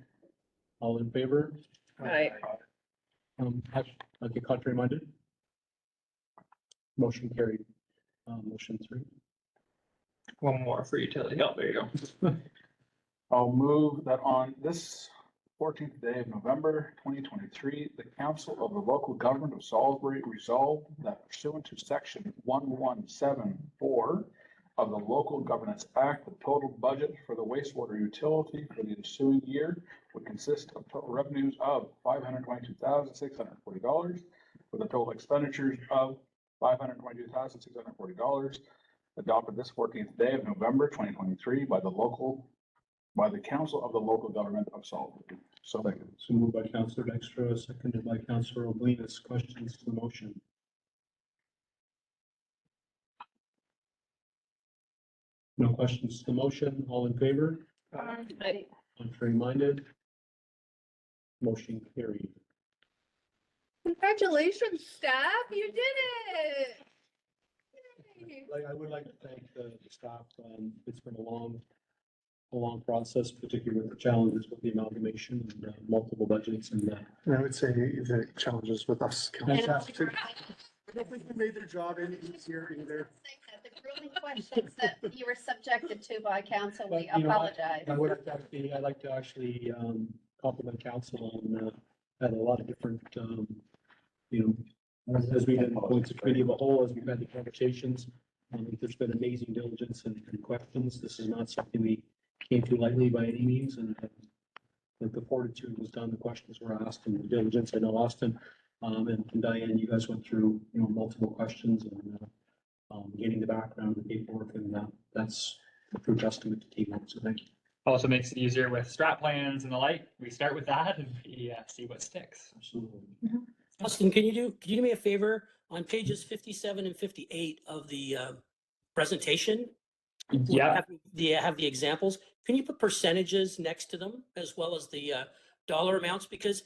All in favor? Aye. Okay, contrary minded? Motion carried. Motion 3. One more for utility. Oh, there you go. I'll move that on this 14th day of November 2023, the Council of the Local Government of Salisbury resolved that pursuant to section 1174 of the Local Governance Act, the total budget for the wastewater utility for the ensuing year would consist of total revenues of $522,640 with a total expenditures of $522,640 adopted this 14th day of November 2023 by the Council of the Local Government of Salisbury. So thank you. So moved by Councillor Dykstra, seconded by Councillor Oblinus. Questions to the motion? No questions to the motion. All in favor? Aye. Contrary minded? Motion carried. Congratulations, staff, you did it! Yay. I would like to thank the staff. It's been a long process, particularly with the challenges with the amalgamation and multiple budgets and And I would say the challenges with us. council. Fantastic. I don't think we made their job any easier either. The grueling questions that you were subjected to by council, we But, you know, apologize. I'd like to actually compliment council on had a lot of different, as we've been going to committee of a whole, as we've had the conversations, there's been amazing diligence and questions. This is not something we came to lightly by any means, and the fortitude was done, the questions were asked, and the diligence. I know Austin and Diane, you guys went through, multiple questions and getting the background, the paperwork, and that's a true testament to teamwork. So thank you. Also makes it easier with strat plans and the like. We start with that and we see what sticks. Absolutely. Austin, can you do me a favor on pages 57 and 58 of the presentation? Yeah. Have the examples. Can you put percentages next to them as well as the dollar amounts? Because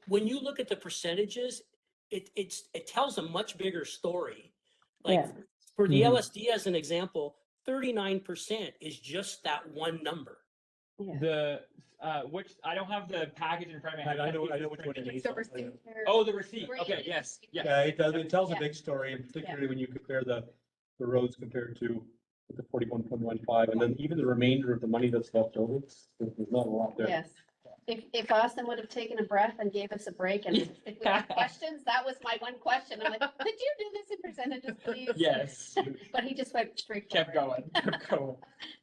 when you look at the percentages, it tells a much bigger story. Like for the LSD as an example, 39% is just that one number. The which I don't have the package in front of me. I know which one it is. Oh, the receipt. Okay, yes, yes. Yeah, it tells a Yeah. big story, and particularly when you compare the roads compared to the 41.15, and then even the remainder of the money that's left over, there's not a lot there. Yes. If Austin would have taken a breath and gave us a break and if we had questions, that was my one question. I'm like, could you do this in percentages, please? Yes. But he just went straight. Kept going, kept going.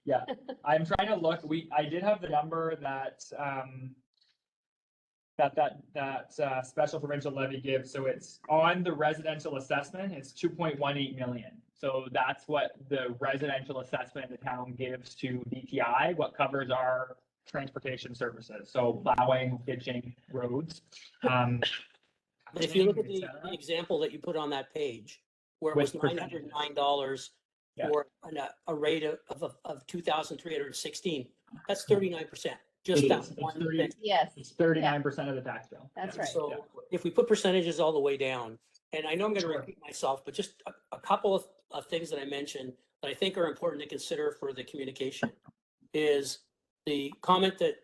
Yeah, I'm trying to look, I did have the number that, special provincial levy gives, so it's on the residential assessment, it's 2.18 million. So that's what the residential assessment the town gives to DTI, what covers our transportation services, so plowing, ditching, roads. But if you look at et the cetera. example that you put on that page, where it was With percentages. $909 Yeah. for a rate of 2,316, that's 39%. Just It that is. It's one 30. thing. Yes, It's 39% of the tax bill. that's Yeah. right. So if we put percentages all the way down, and I know I'm going to Sure. repeat myself, but just a couple of things that I mentioned that I think are important to consider for the communication is the comment that,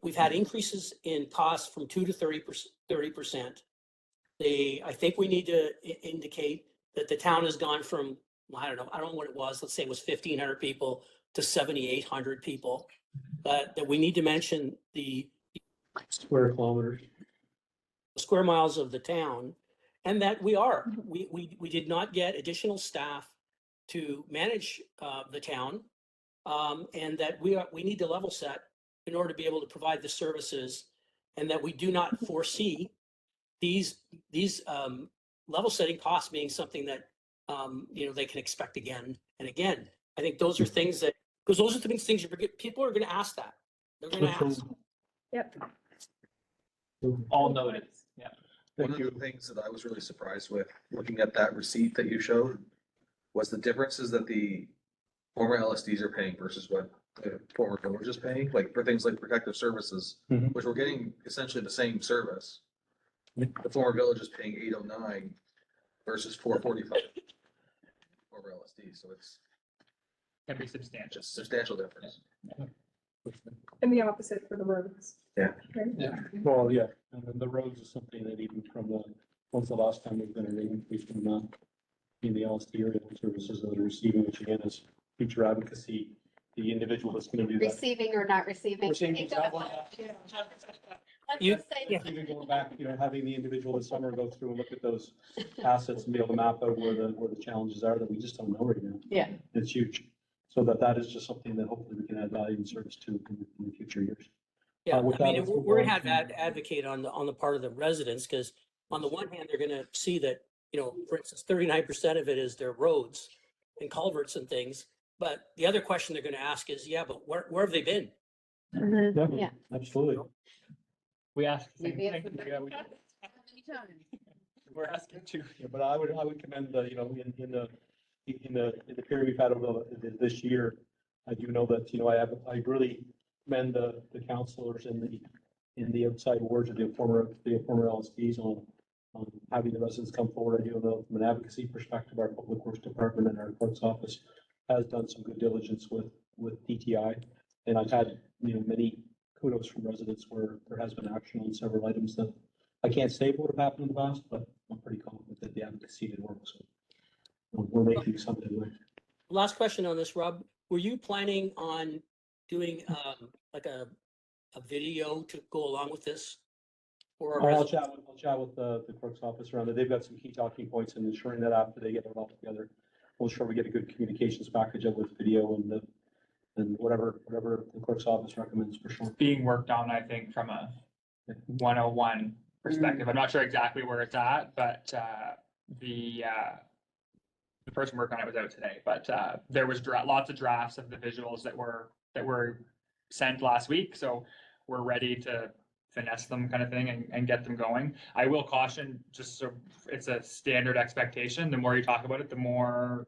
we've had increases in costs from 2 to 30%. I think we need to indicate that the town has gone from, I don't know what it was, let's say it was 1,500 people to 7,800 people. That we need to mention the Square kilometers. square miles of the town, and that we did not get additional staff to manage the town, and that we need to level set in order to be able to provide the services, and that we do not foresee these level setting costs being something that they can expect again and again. I think those are things that, because those are the things people are going to ask that. They're going to ask. Yep. All noted, yeah. One of the things that I was really surprised with, looking at that receipt that you showed, was the differences that the former LSDs are paying versus what the former village is paying, like for things like protective services, Mhm. which we're getting essentially the same service. The former village is paying 809 versus 445 former LSD, so it's Can be substantial. just substantial difference. And the opposite for the roads. Yeah. Right? Well, yeah, and then the roads is something that even from when's the last time we've been an increase from in the LSD area services that are receiving, which again is future advocacy, the individual that's gonna do that. Receiving or not receiving. Receiving, It exactly. Let's You- just say yeah. Even going back, having the individual this summer go through and look at those assets and be able to map out where the challenges are that we just don't know right now. Yeah. It's huge. So that is just something that hopefully we can add value and service to in the future years. Yeah, with I that, mean, let's move we're on gonna have to- to advocate on the part of the residents, because on the one hand, they're gonna see that, for instance, 39% of it is their roads and culverts and things. But the other question they're gonna ask is, yeah, but where have they been? Yeah. Absolutely. We asked the same Maybe it's thing. the- Yeah, we're asking too. Yeah, but I would commend the, in the period we've had over this year, I do know that, I really commend the councilors in the outside words of the former LSPs on having the residents come forward. I do know from an advocacy perspective, our Public Works Department and our clerk's office has done some good diligence with DTI. And I've had, many kudos from residents where there has been action on several items that I can't say what have happened in the past, but I'm pretty confident that the advocacy did work. So we're making something right. Last question on this, Rob. Were you planning on doing like a video to go along with this? Or I'll chat with the clerk's office around it. They've got some key talking points and ensuring that after they get it all together, we'll ensure we get a good communications package up with video and whatever the clerk's office recommends for sure. Being worked on, I think, from a 101 perspective. I'm not sure exactly where it's at, but the person working on it was out today. But there was lots of drafts of the visuals that were sent last week, so we're ready to finesse them kind of thing and get them going. I will caution, just so it's a standard expectation, the more you talk about it, the more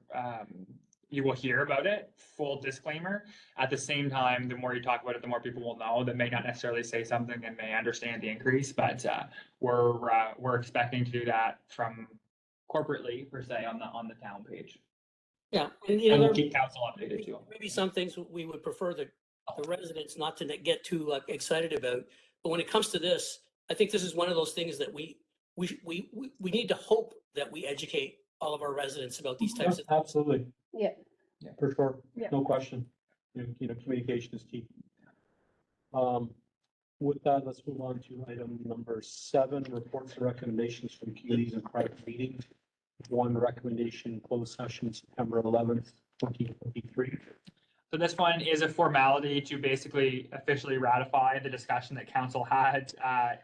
you will hear about it. Full disclaimer. At the same time, the more you talk about it, the more people will know that may not necessarily say something and may understand the increase, but we're expecting to do that from corporately per se on the town page. Yeah, And we'll there- keep council updated too. maybe some things we would prefer the residents not to get too excited about. But when it comes to this, I think this is one of those things that we need to hope that we educate all of our residents about these types of. Absolutely. Yeah. For sure. Yeah. No question. Communication is key. With that, let's move on to item number 7, reports and recommendations from committees and private meetings. One recommendation, closed session, September 11th, 2023. So this one is a formality to basically officially ratify the discussion that council had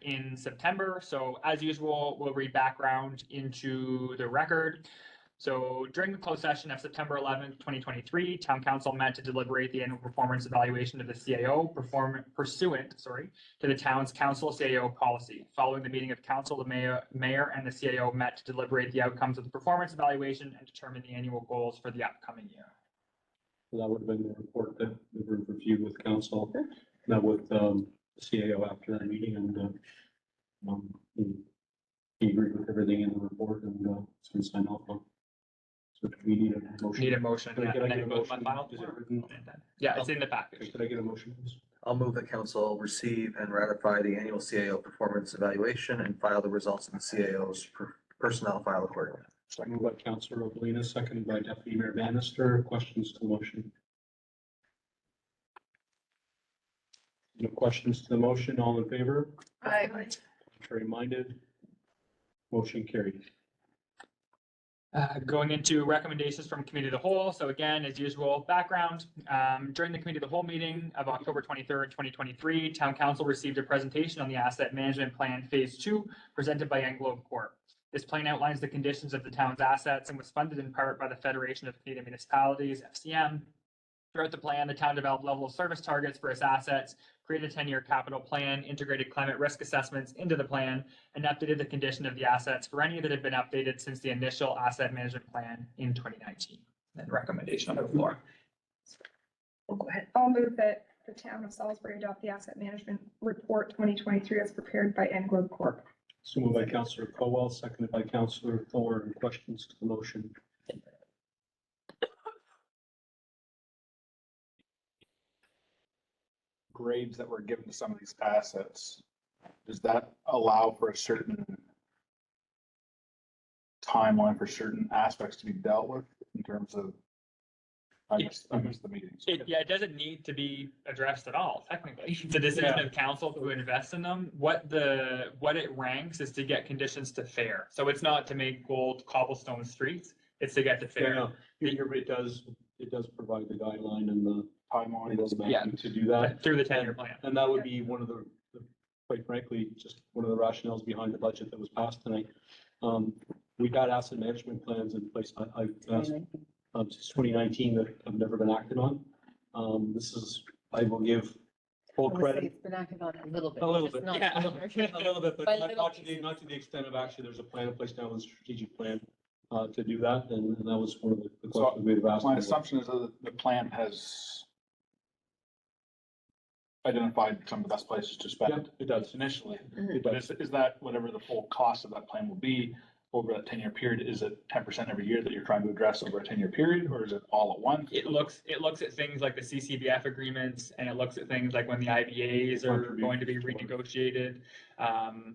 in September. So as usual, we'll read background into the record. So during the closed session of September 11th, 2023, town council met to deliberate the annual performance evaluation of the CAO pursuant to the town's council CAO policy. Following the meeting of council, the mayor and the CAO met to deliberate the outcomes of the performance evaluation and determine the annual goals for the upcoming year. So that would have been the report that we reviewed with council, met with the CAO after that meeting, and he agreed with everything in the report, and it's been signed off on. So do we need a motion? Need a motion. Can I get and then a it goes on motion? file. Is it written? Yeah, it's in the package. Could I get a motion, please? I'll move that council receive and ratify the annual CAO performance evaluation and file the results in the CAO's personnel file accordingly. Second by Councilor Oblina, seconded by Deputy Mayor Bannister. Questions to the motion? No questions to the motion. All in favor? Contrary minded? Motion carried. Going into recommendations from committee of the whole. So again, as usual, background. During the committee of the whole meeting of October 23rd, 2023, town council received a presentation on the asset management plan phase 2 presented by Englobe Corp. This plan outlines the conditions of the town's assets and was funded in part by the Federation of Canadian Municipalities, FCM. Throughout the plan, the town developed level of service targets for its assets, created a 10-year capital plan, integrated climate risk assessments into the plan, and updated the condition of the assets for any that had been updated since the initial asset management plan in 2019. And recommendation on the floor. Go ahead. I'll move that the town of Salisbury adopt the asset management report 2023 as prepared by Englobe Corp. So moved by Councillor Colwell, seconded by Councillor Thorne. Questions to the motion? Grades that were given to some of these assets, does that allow for a certain timeline for certain aspects to be dealt with in terms of? I missed the meetings. It doesn't need to be addressed at all, technically. It's a decision of council to invest in them. What it ranks is to get conditions to fair. So it's not to make gold cobblestone streets, it's to get to fair. It does provide the guideline and the Timeline. mapping to do that. Through the 10-year plan. And that would be one of the, quite frankly, just one of the rationales behind the budget that was passed tonight. We've had asset management plans in place. I've asked since 2019 that have never been acted on. I will give full credit. It's been acted on a little bit. A little just bit. not- Yeah. A little bit, but By not little not to the extent of actually, there's a plan in place now, a strategic plan to do that, and that was one of the questions we've asked. My assumption is that the plan has identified some of the best places to Yeah, spend it does. initially. Mhm. It But does. is that whatever the full cost of that plan will be over that 10-year period? Is it 10% every year that you're trying to address over a 10-year period, or is it all at once? It looks at things like the CCBF agreements, and it looks at things like when the IBAs are going to be renegotiated. And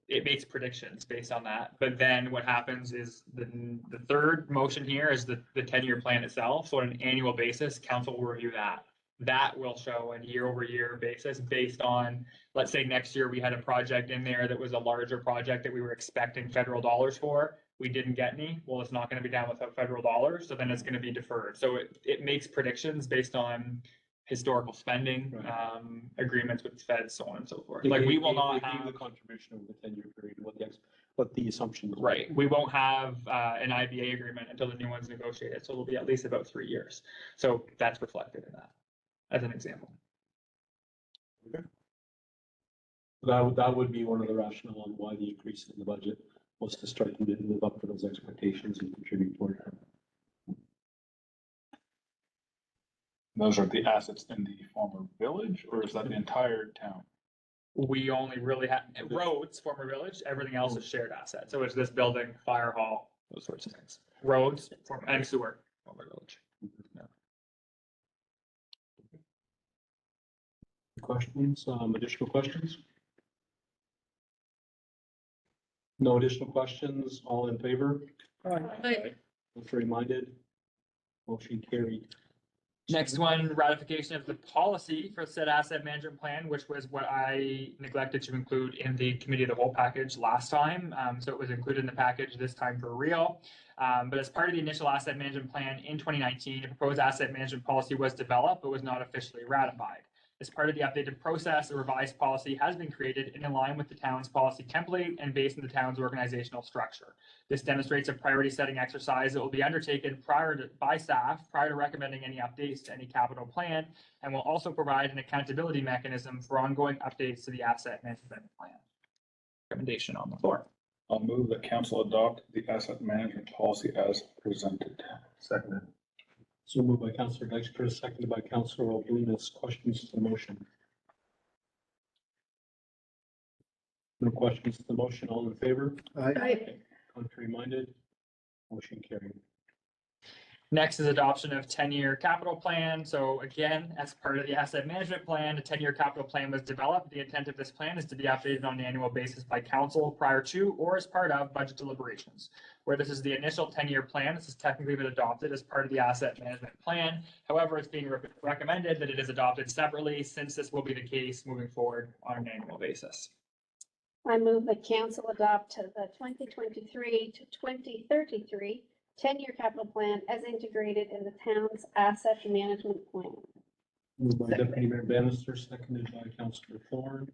it makes predictions based on that. But then what happens is the third motion here is the 10-year plan itself. So on an annual basis, council will review that. That will show a year-over-year basis based on, let's say next year we had a project in there that was a larger project that we were expecting federal dollars for. We didn't get any. Well, it's not going to be done without federal dollars, so then it's going to be deferred. So it makes predictions based on historical spending, Right. agreements with the feds, so on and so forth. They Like we gave- will they not gave have. the contribution over the 10-year period, what the assumption was. Right, we won't have an IBA agreement until the new one's negotiated, so it'll be at least about 3 years. So that's reflected in that, as an example. That would be one of the rationale on why the increase in the budget was to start to live up to those expectations and contribute toward it. Those are the assets in the former village, or is that the entire town? We only really have roads, former village, everything else is shared asset. So it's this building, fire hall, those sorts of things. Roads, and sewer, former village. Questions, additional questions? No additional questions, all in favor? Contrary minded? Motion carried. Next one, ratification of the policy for said asset management plan, which was what I neglected to include in the committee of the whole package last time. So it was included in the package this time for real. But as part of the initial asset management plan in 2019, a proposed asset management policy was developed, but was not officially ratified. As part of the updated process, a revised policy has been created in line with the town's policy template and based on the town's organizational structure. This demonstrates a priority setting exercise that will be undertaken by staff prior to recommending any updates to any capital plan, and will also provide an accountability mechanism for ongoing updates to the asset management plan. Recommendation on the floor. I'll move that council adopt the asset management policy as presented. Seconded. So moved by Councillor Dykstra, seconded by Councillor Oblinas. Questions to the motion? No questions to the motion, all in favor? Contrary minded? Motion carried. Next is adoption of 10-year capital plan. So again, as part of the asset management plan, a 10-year capital plan was developed. The intent of this plan is to be updated on an annual basis by council prior to or as part of budget deliberations. Where this is the initial 10-year plan, this has technically been adopted as part of the asset management plan. However, it's being recommended that it is adopted separately since this will be the case moving forward on an annual basis. I move that council adopt the 2023 to 2033 10-year capital plan as integrated in the town's asset management plan. Moved by Deputy Mayor Bannister, seconded by Councillor Thorne.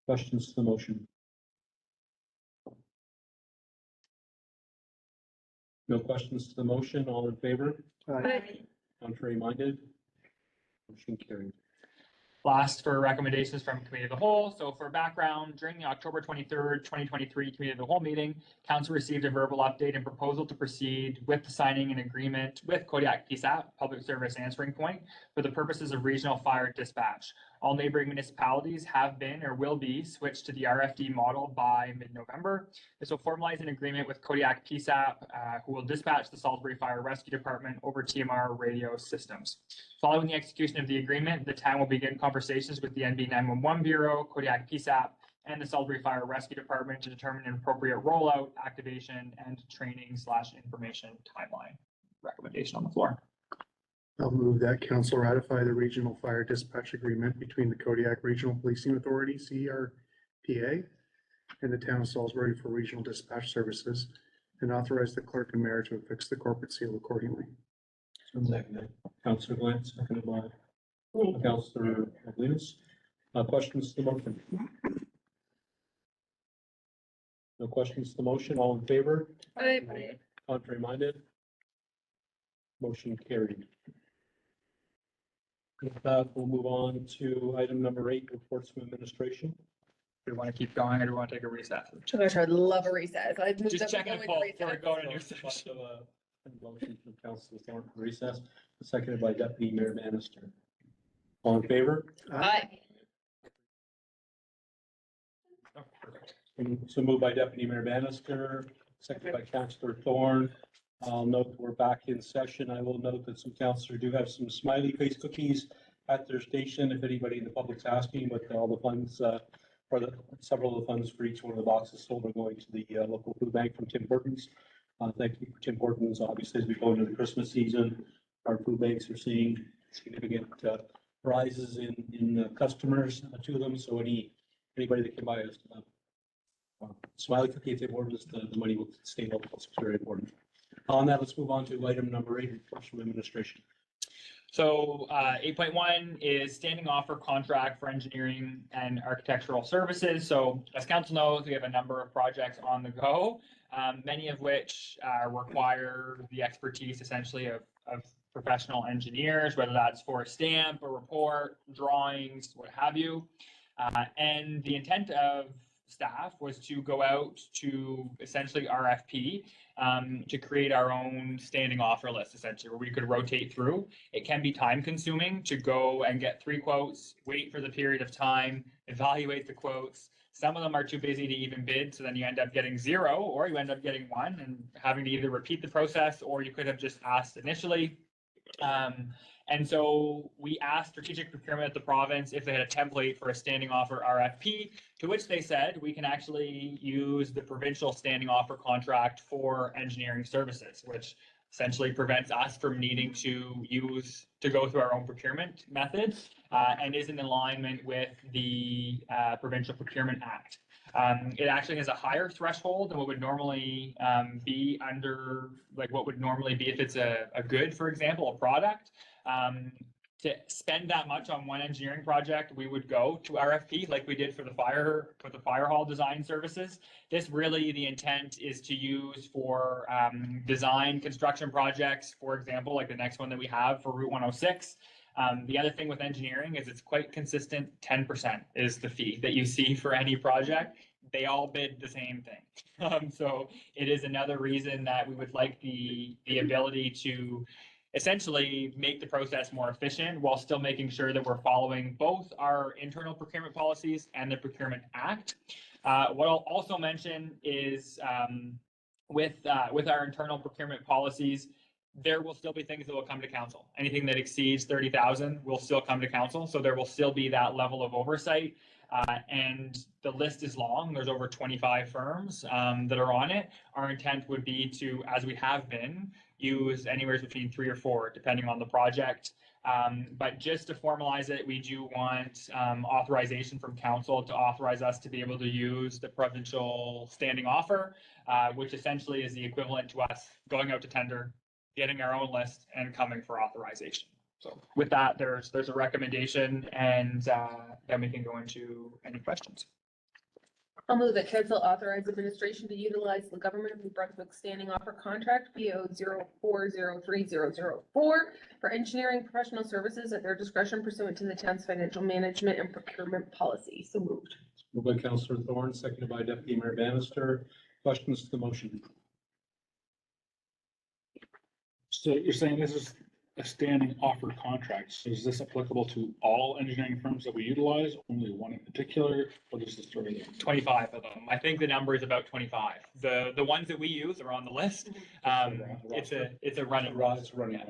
Questions to the motion? No questions to the motion, all in favor? Contrary minded? Motion carried. Last for recommendations from Committee of the Whole. So for background, during the October 23rd, 2023 Committee of the Whole meeting, Council received a verbal update and proposal to proceed with the signing an agreement with Kodiak PSAP, Public Service Answering Point, for the purposes of regional fire dispatch. All neighboring municipalities have been or will be switched to the RFD model by mid-November. This will formalize an agreement with Kodiak PSAP, who will dispatch the Salisbury Fire Rescue Department over TMR radio systems. Following the execution of the agreement, the town will begin conversations with the NB 911 Bureau, Kodiak PSAP, and the Salisbury Fire Rescue Department to determine an appropriate rollout, activation, and training/information timeline. Recommendation on the floor. I'll move that council ratify the regional fire dispatch agreement between the Kodiak Regional Policing Authority, CRPA, and the town of Salisbury for regional dispatch services, and authorize the clerk and mayor to affix the corporate seal accordingly. Seconded. Councillor Glant, seconded by Councillor Lewis. Questions to the motion? No questions to the motion. All in favor? Aye. Contrary minded? Motion carried. With that, we'll move on to item number 8, reports from administration. Do we want to keep going or do we want to take a recess? I'd love a recess. I'd move Just that we checking go a into poll recess. before we go into new So, session. motion from Councillor Thornton for recess, seconded by Deputy Mayor Bannister. All in favor? Aye. Oh, perfect. So moved by Deputy Mayor Bannister, seconded by Councillor Thorne. I'll note that we're back in session. I will note that some councillors do have some smiley face cookies at their station. If anybody in the public's asking, but all the funds, several of the funds for each one of the boxes sold are going to the local food bank from Tim Hortons. Thank you for Tim Hortons. Obviously, as we go into the Christmas season, our food banks are seeing significant rises in customers to them. So anybody that can buy a smiley cookie at Tim Hortons, the money will stay local. It's very important. On that, let's move on to item number 8, reports from administration. So 8.1 is standing offer contract for engineering and architectural services. So as council knows, we have a number of projects on the go, many of which require the expertise essentially of professional engineers, whether that's for a stamp, a report, drawings, what have you. And the intent of staff was to go out to essentially RFP to create our own standing offer list, essentially, where we could rotate through. It can be time consuming to go and get 3 quotes, wait for the period of time, evaluate the quotes. Some of them are too busy to even bid, so then you end up getting 0, or you end up getting 1 and having to either repeat the process, or you could have just asked initially. And so we asked Strategic Procurement at the province if they had a template for a standing offer RFP, to which they said we can actually use the provincial standing offer contract for engineering services, which essentially prevents us from needing to go through our own procurement method and is in alignment with the Provincial Procurement Act. It actually has a higher threshold than what would normally be under, like what would normally be if it's a good, for example, a product. To spend that much on one engineering project, we would go to RFP like we did for the fire hall design services. This really, the intent is to use for design construction projects, for example, like the next one that we have for Route 106. The other thing with engineering is it's quite consistent. 10% is the fee that you see for any project. They all bid the same thing. So it is another reason that we would like the ability to essentially make the process more efficient while still making sure that we're following both our internal procurement policies and the Procurement Act. What I'll also mention is with our internal procurement policies, there will still be things that will come to council. Anything that exceeds 30,000 will still come to council. So there will still be that level of oversight. And the list is long. There's over 25 firms that are on it. Our intent would be to, as we have been, use anywhere between 3 or 4, depending on the project. But just to formalize it, we do want authorization from council to authorize us to be able to use the provincial standing offer, which essentially is the equivalent to us going out to tender, getting our own list, and coming for authorization. So with that, there's a recommendation, and then we can go into any questions. I'll move that council authorize administration to utilize the Government of New Brunswick Standing Offer Contract PO 04030004 for engineering professional services at their discretion pursuant to the town's financial management and procurement policy. So moved. Moved by Councillor Thorne, seconded by Deputy Mayor Bannister. Questions to the motion? So you're saying this is a standing offer contract. So is this applicable to all engineering firms that we utilize, only one in particular? What is the story there? 25 of them. I think the number is about 25. The ones that we use are on the list. It's a running It's running.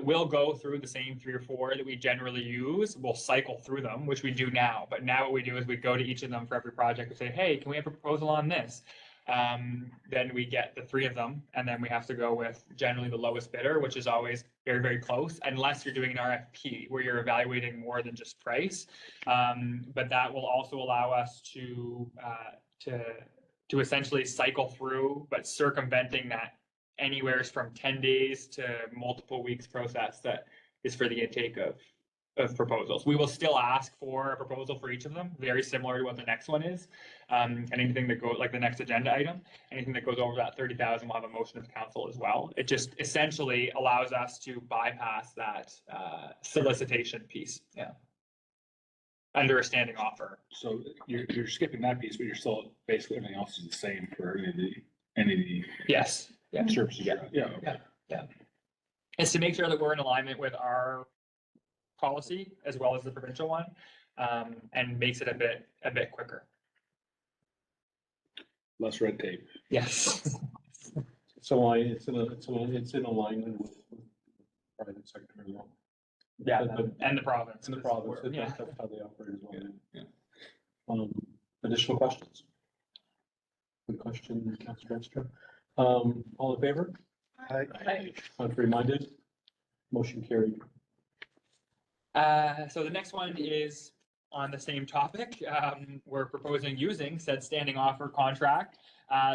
we'll go through the same 3 or 4 that we generally use. We'll cycle through them, which we do now. But now what we do is we go to each of them for every project and say, hey, can we have a proposal on this? Then we get the 3 of them, and then we have to go with generally the lowest bidder, which is always very, very close, unless you're doing an RFP where you're evaluating more than just price. But that will also allow us to essentially cycle through, but circumventing that anywhere from 10 days to multiple weeks process that is for the intake of proposals. We will still ask for a proposal for each of them, very similar to what the next one is. And anything that goes, like the next agenda item, anything that goes over that 30,000 will have a motion of council as well. It just essentially allows us to bypass that solicitation piece. Yeah. Under a standing offer. So you're skipping that piece, but you're still, basically everything else is the same for any of the Yes. Yeah. services. Yeah. Yeah. It's to make sure that we're in alignment with our policy as well as the provincial one, and makes it a bit quicker. Less red tape. Yes. It's in alignment with private sector as well. Yeah, But- and the province. In the province, Yeah. that's how they operate as well. Yeah. Additional questions? Good question, Councillor Webster. All in favor? Aye. Contrary minded? Motion carried. So the next one is on the same topic. We're proposing using said standing offer contract.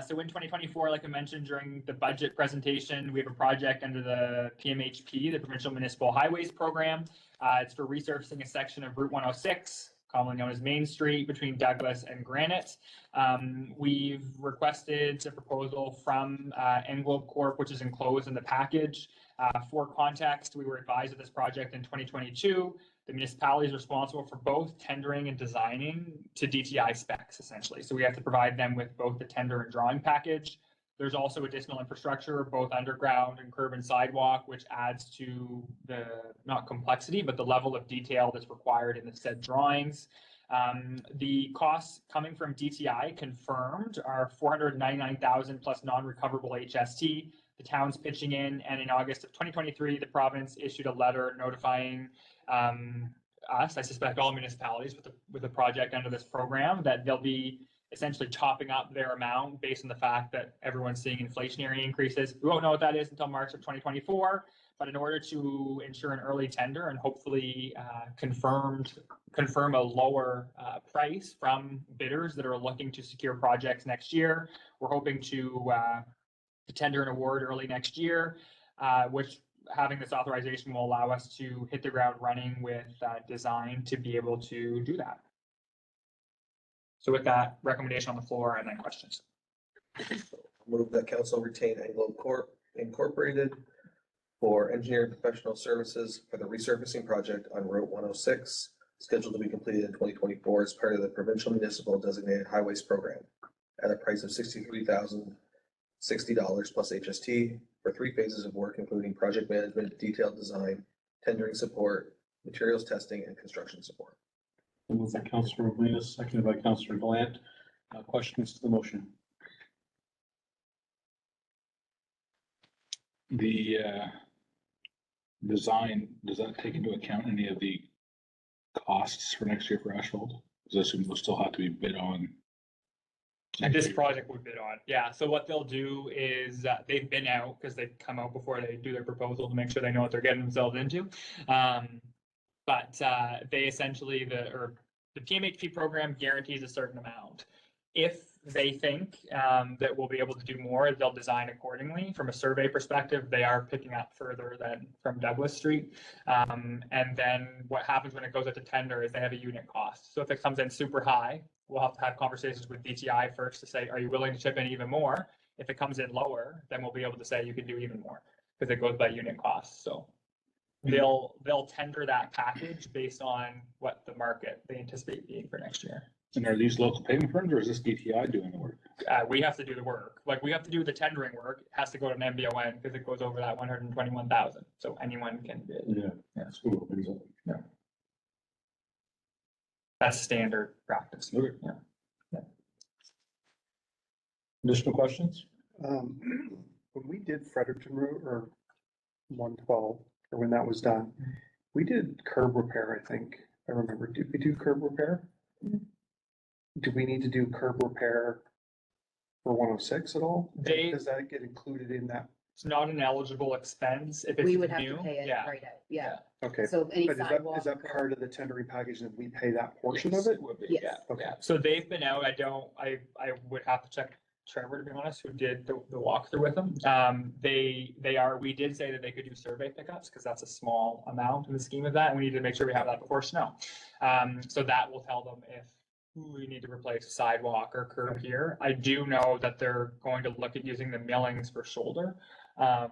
So in 2024, like I mentioned during the budget presentation, we have a project under the PMHP, the Provincial Municipal Highways Program. It's for resurfacing a section of Route 106, commonly known as Main Street, between Douglas and Granite. We've requested a proposal from Englobe Corp, which is enclosed in the package. For context, we were advised of this project in 2022. The municipality is responsible for both tendering and designing to DTI specs, essentially. So we have to provide them with both the tender and drawing package. There's also additional infrastructure, both underground and curb and sidewalk, which adds to the, not complexity, but the level of detail that's required in the said drawings. The costs coming from DTI confirmed are 499,000 plus non-recoverable HST. The town's pitching in, and in August of 2023, the province issued a letter notifying us, I suspect all municipalities with a project under this program, that they'll be essentially topping up their amount based on the fact that everyone's seeing inflationary increases. We won't know what that is until March of 2024, but in order to ensure an early tender and hopefully confirm a lower price from bidders that are looking to secure projects next year, we're hoping to tender an award early next year, which having this authorization will allow us to hit the ground running with design to be able to do that. So with that recommendation on the floor and then questions. Move that council retain Englobe Corp Incorporated for engineering professional services for the resurfacing project on Route 106, scheduled to be completed in 2024 as part of the Provincial Municipal Designated Highways Program at a price of $63,060 plus HST for 3 phases of work, including project management, detailed design, tendering support, materials testing, and construction support. Moved by Councillor Romero, seconded by Councillor Glant. Questions to the motion? The design, does that take into account any of the costs for next year for asphalt? Does this will still have to be bid on? This project would bid on, yeah. So what they'll do is they've been out because they come out before they do their proposal to make sure they know what they're getting themselves into. But they essentially, the PMHP program guarantees a certain amount. If they think that we'll be able to do more, they'll design accordingly. From a survey perspective, they are picking up further than from Douglas Street. And then what happens when it goes out to tender is they have a unit cost. So if it comes in super high, we'll have to have conversations with DTI first to say, are you willing to chip in even more? If it comes in lower, then we'll be able to say you can do even more because it goes by unit cost. So they'll tender that package based on what the market they anticipate being for next year. And are these local payment firms or is this DTI doing the work? We have to do the work. Like we have to do the tendering work. It has to go to an MBON because it goes over that 121,000. So anyone can bid. Yeah. Yes. School opens up. That's standard practice. Okay. Yeah. Additional questions? When we did Fredericton Road or 112, or when that was done, we did curb repair, I think. I remember. Did we do curb repair? Do we need to do curb repair for 106 at all? Does that get included in that? It's not an eligible expense if it's We would have new. to pay it Yeah. right out, yeah. Okay, So any but sidewalk. is that part of the tendering package and we pay that portion Yes, of it? would be, Yes. yeah, Okay. yeah. So they've been out, I would have to check Trevor, to be honest, who did the walkthrough with them. We did say that they could do survey pickups, because that's a small amount in the scheme of that, and we need to make sure we have that before snow. So that will tell them if we need to replace a sidewalk or curb here. I do know that they're going to look at using the millings for shoulder,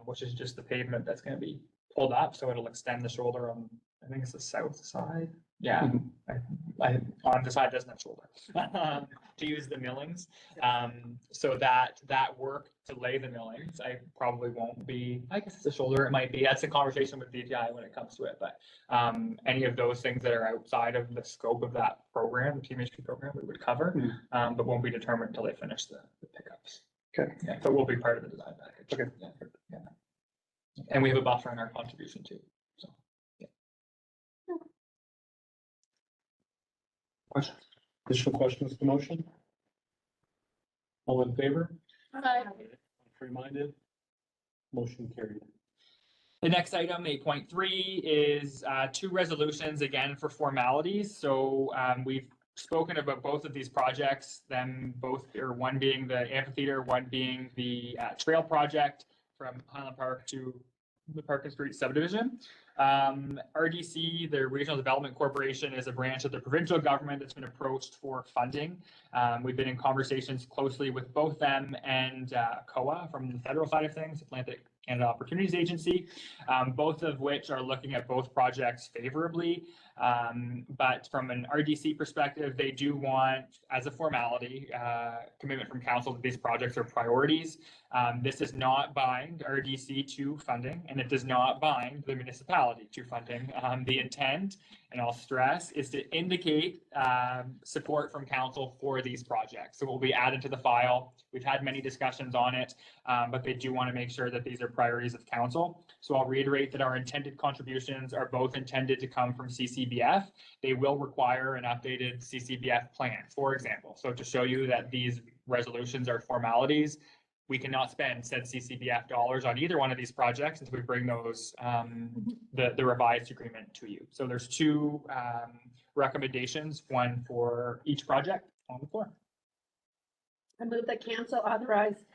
which is just the pavement that's gonna be pulled up, so it'll extend the shoulder on, I think it's the south side. Yeah, I on the side doesn't have shoulder, to use the millings. So that work to lay the millings, I probably won't be, I guess it's a shoulder, it might be, that's a conversation with DTI when it comes to it, but any of those things that are outside of the scope of that program, the TMHP program, we would cover, but won't be determined until they finish the pickups. Okay. Yeah, but will be part of the design package. Okay. Yeah. And we have a buffer in our contribution too, so. Questions? Additional questions to the motion? All in favor? Free-minded? Motion carried. The next item, 8.3, is two resolutions, again, for formalities. So we've spoken about both of these projects, them both, or one being the amphitheater, one being the trail project from Highland Park to the Park and Street subdivision. RDC, the Regional Development Corporation, is a branch of the provincial government that's been approached for funding. We've been in conversations closely with both them and COA from the federal side of things, Atlantic Canada Opportunities Agency, both of which are looking at both projects favorably. But from an RDC perspective, they do want, as a formality, commitment from council that these projects are priorities. This does not bind RDC to funding, and it does not bind the municipality to funding. The intent, and I'll stress, is to indicate support from council for these projects. So it will be added to the file. We've had many discussions on it, but they do want to make sure that these are priorities of council. So I'll reiterate that our intended contributions are both intended to come from CCBF. They will require an updated CCBF plan, for example. So to show you that these resolutions are formalities, we cannot spend said CCBF dollars on either one of these projects until we bring those, the revised agreement to you. So there's two recommendations, one for each project on the floor. I move that council authorize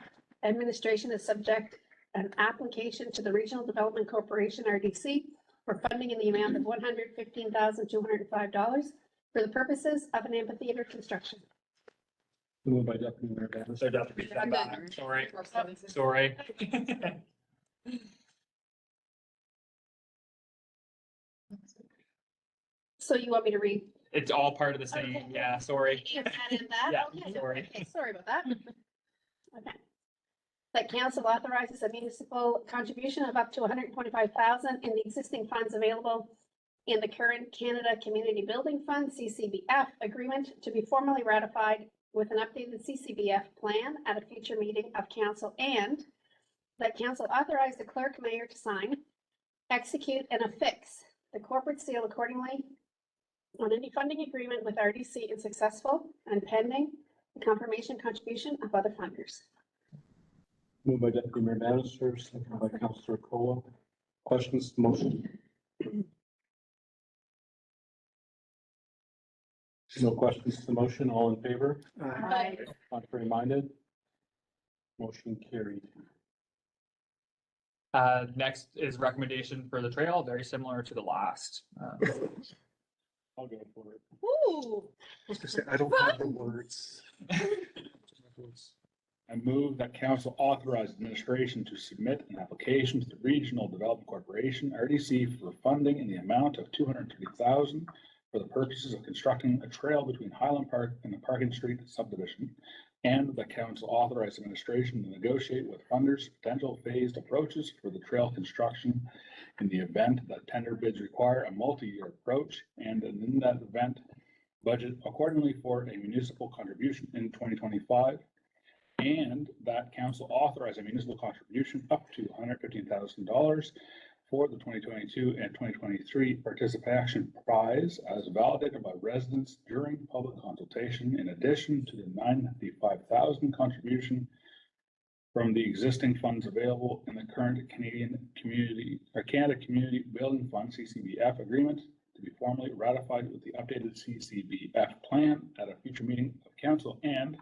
administration to subject an application to the Regional Development Corporation, RDC, for funding in the amount of $115,205 for the purposes of an amphitheater construction. Moved by Deputy Mayor Bannister. So that be I'm back. done. Sorry, sorry. So you want me to read? It's all part of the same, Okay. yeah, sorry. Is that in that? Yeah, Okay, sorry. okay, sorry about that. Okay. That council authorizes a municipal contribution of up to $125,000 in the existing funds available in the current Canada Community Building Fund, CCBF, agreement to be formally ratified with an updated CCBF plan at a future meeting of council, and that council authorize the clerk mayor to sign, execute, and affix the corporate seal accordingly on any funding agreement with RDC is successful and pending the confirmation contribution of other funders. Moved by Deputy Mayor Bannister, seconded by Councillor Cola. Questions to the motion? No questions to the motion, all in favor? Aye. Contrary minded? Motion carried. Next is recommendation for the trail, very similar to the last. I'll go for it. Ooh. I was gonna say, I don't have the words. I move that council authorize administration to submit an application to the Regional Development Corporation, RDC, for funding in the amount of $230,000 for the purposes of constructing a trail between Highland Park and the Parkin Street subdivision, and that council authorize administration to negotiate with funders potential phased approaches for the trail construction in the event that tender bids require a multi-year approach, and in that event, budget accordingly for a municipal contribution in 2025. And that council authorize a municipal contribution up to $115,000 for the 2022 and 2023 participation prize as validated by residents during public consultation, in addition to the $95,000 contribution from the existing funds available in the current Canada Community Building Fund, CCBF agreement, to be formally ratified with the updated CCBF plan at a future meeting of council, and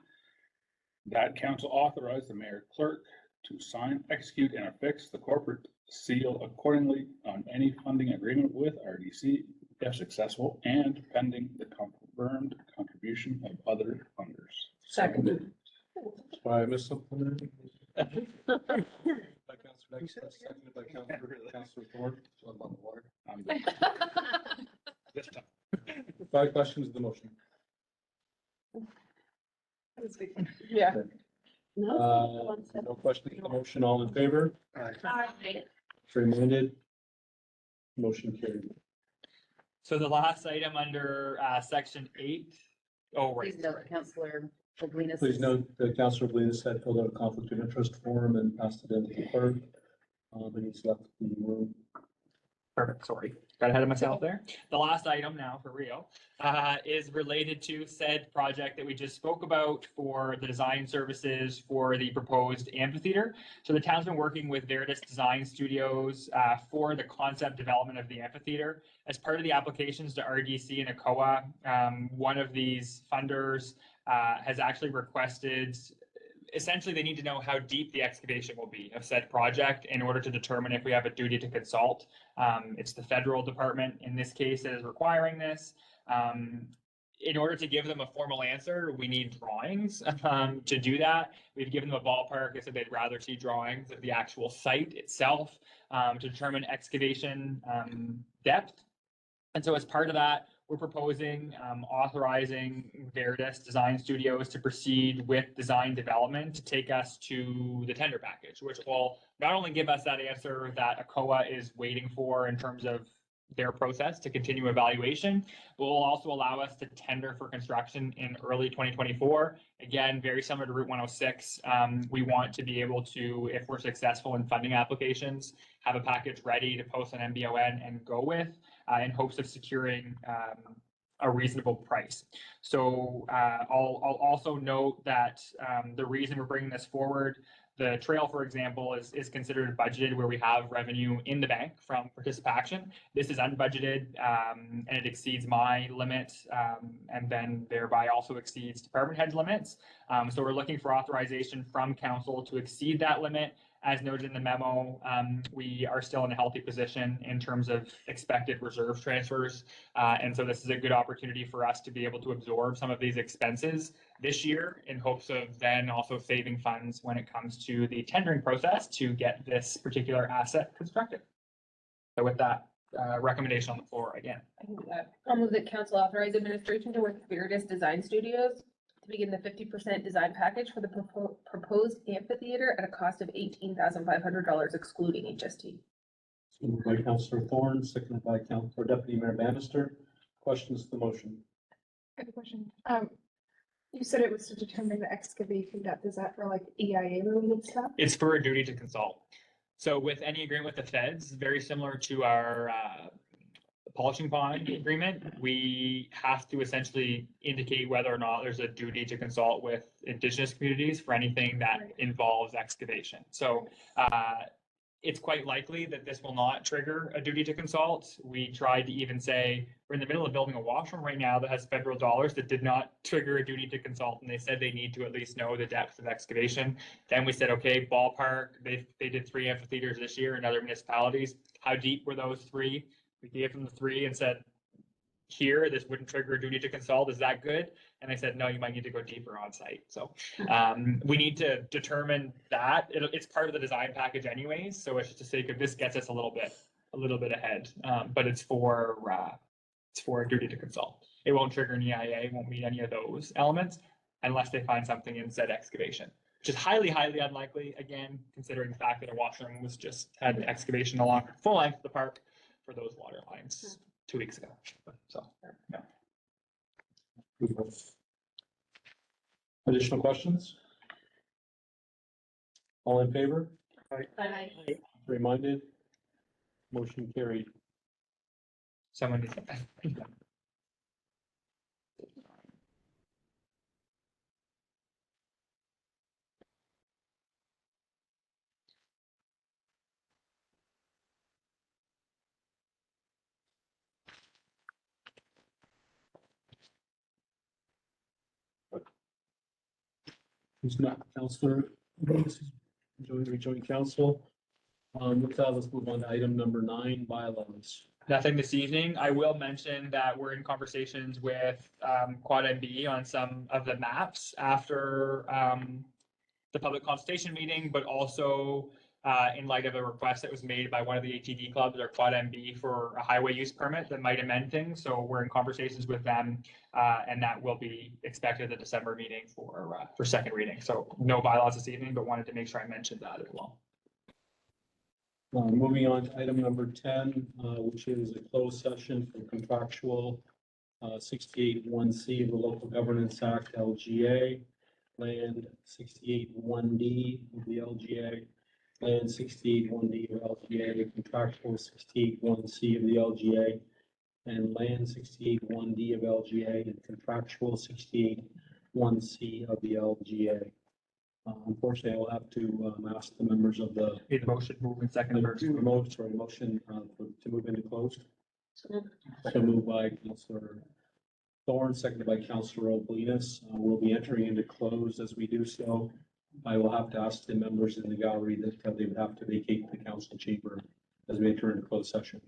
that council authorize the mayor clerk to sign, execute, and affix the corporate seal accordingly on any funding agreement with RDC if successful, and pending the confirmed contribution of other funders. Seconded. Why I missed something there? By Councilor Dykstra, seconded by Councilor Thorne. I'm this time. 5 questions to the motion. Yeah. No. No questions to the motion, all in favor? Aye. Contrary minded? Motion carried. So the last item under section 8. Oh, right. Please note, Councillor Pugliese. Please note that Councilor Blinis had filled out a conflict of interest form and passed it in to the clerk. But he's left the room. Perfect, sorry. Got ahead of myself there. The last item now for Rio is related to said project that we just spoke about for the design services for the proposed amphitheater. So the town's been working with Veritas Design Studios for the concept development of the amphitheater. As part of the applications to RDC and ACOA, one of these funders has actually requested, essentially they need to know how deep the excavation will be of said project in order to determine if we have a duty to consult. It's the federal department in this case that is requiring this. In order to give them a formal answer, we need drawings to do that. We've given them a ballpark. They said they'd rather see drawings of the actual site itself to determine excavation depth. And so as part of that, we're proposing authorizing Veritas Design Studios to proceed with design development to take us to the tender package, which will not only give us that answer that ACOA is waiting for in terms of their process to continue evaluation, but will also allow us to tender for construction in early 2024. Again, very similar to Route 106. We want to be able to, if we're successful in funding applications, have a package ready to post on MBON and go with in hopes of securing a reasonable price. So I'll also note that the reason we're bringing this forward, the trail, for example, is considered budgeted where we have revenue in the bank from participation. This is unbudgeted and it exceeds my limit and then thereby also exceeds department head limits. So we're looking for authorization from council to exceed that limit. As noted in the memo, we are still in a healthy position in terms of expected reserve transfers. And so this is a good opportunity for us to be able to absorb some of these expenses this year in hopes of then also saving funds when it comes to the tendering process to get this particular asset constructed. So with that recommendation on the floor again. I'll move that council authorize administration to work with Veritas Design Studios to begin the 50% design package for the proposed amphitheater at a cost of $18,500 excluding HST. So moved by Councilor Thorne, seconded by Councilor Deputy Mayor Bannister. Questions to the motion? I have a question. You said it was to determine the excavation depth. Is that for like EIA related stuff? It's for a duty to consult. So with any agreement with the feds, very similar to our polishing pond agreement, we have to essentially indicate whether or not there's a duty to consult with Indigenous communities for anything that involves excavation. So it's quite likely that this will not trigger a duty to consult. We tried to even say, we're in the middle of building a washroom right now that has federal dollars that did not trigger a duty to consult. And they said they need to at least know the depth of excavation. Then we said, okay, ballpark, they did 3 amphitheaters this year in other municipalities. How deep were those 3? We gave them the 3 and said, here, this wouldn't trigger a duty to consult. Is that good? And they said, no, you might need to go deeper on site. So we need to determine that. It's part of the design package anyways. So it's just to say, if this gets us a little bit ahead, but it's for a duty to consult. It won't trigger an EIA, it won't meet any of those elements unless they find something in said excavation, which is highly, highly unlikely, again, considering the fact that a washroom was just had an excavation along full length of the park for those water lines 2 weeks ago. So, yeah. Additional questions? All in favor? Aye. Reminded? Motion carried. Someone needs to. Who's not Counselor? Joint council. With that, let's move on to item number 9, bylaws. Nothing this evening. I will mention that we're in conversations with Quad MB on some of the maps after the public consultation meeting, but also in light of a request that was made by one of the ATV clubs or Quad MB for a highway use permit that might amend things. So we're in conversations with them, and that will be expected at the December meeting for second reading. So no bylaws this evening, but wanted to make sure I mentioned that as well. Moving on to item number 10, which is a closed session for contractual 68(1)(c) of the Local Governance Act, LGA, land 68(1)(d) of the LGA, land 68(1)(d) of LGA, contractual 68(1)(c) of the LGA, and land 68(1)(d) of LGA, and contractual 68(1)(c) of the LGA. Unfortunately, I will have to ask the members of the Need a motion, move in second first. motion to move into closed. So moved by Councillor Thorne, seconded by Councillor Oblinus. We'll be entering into closed. As we do so, I will have to ask the members in the gallery that they would have to vacate the council chamber as we enter into closed session.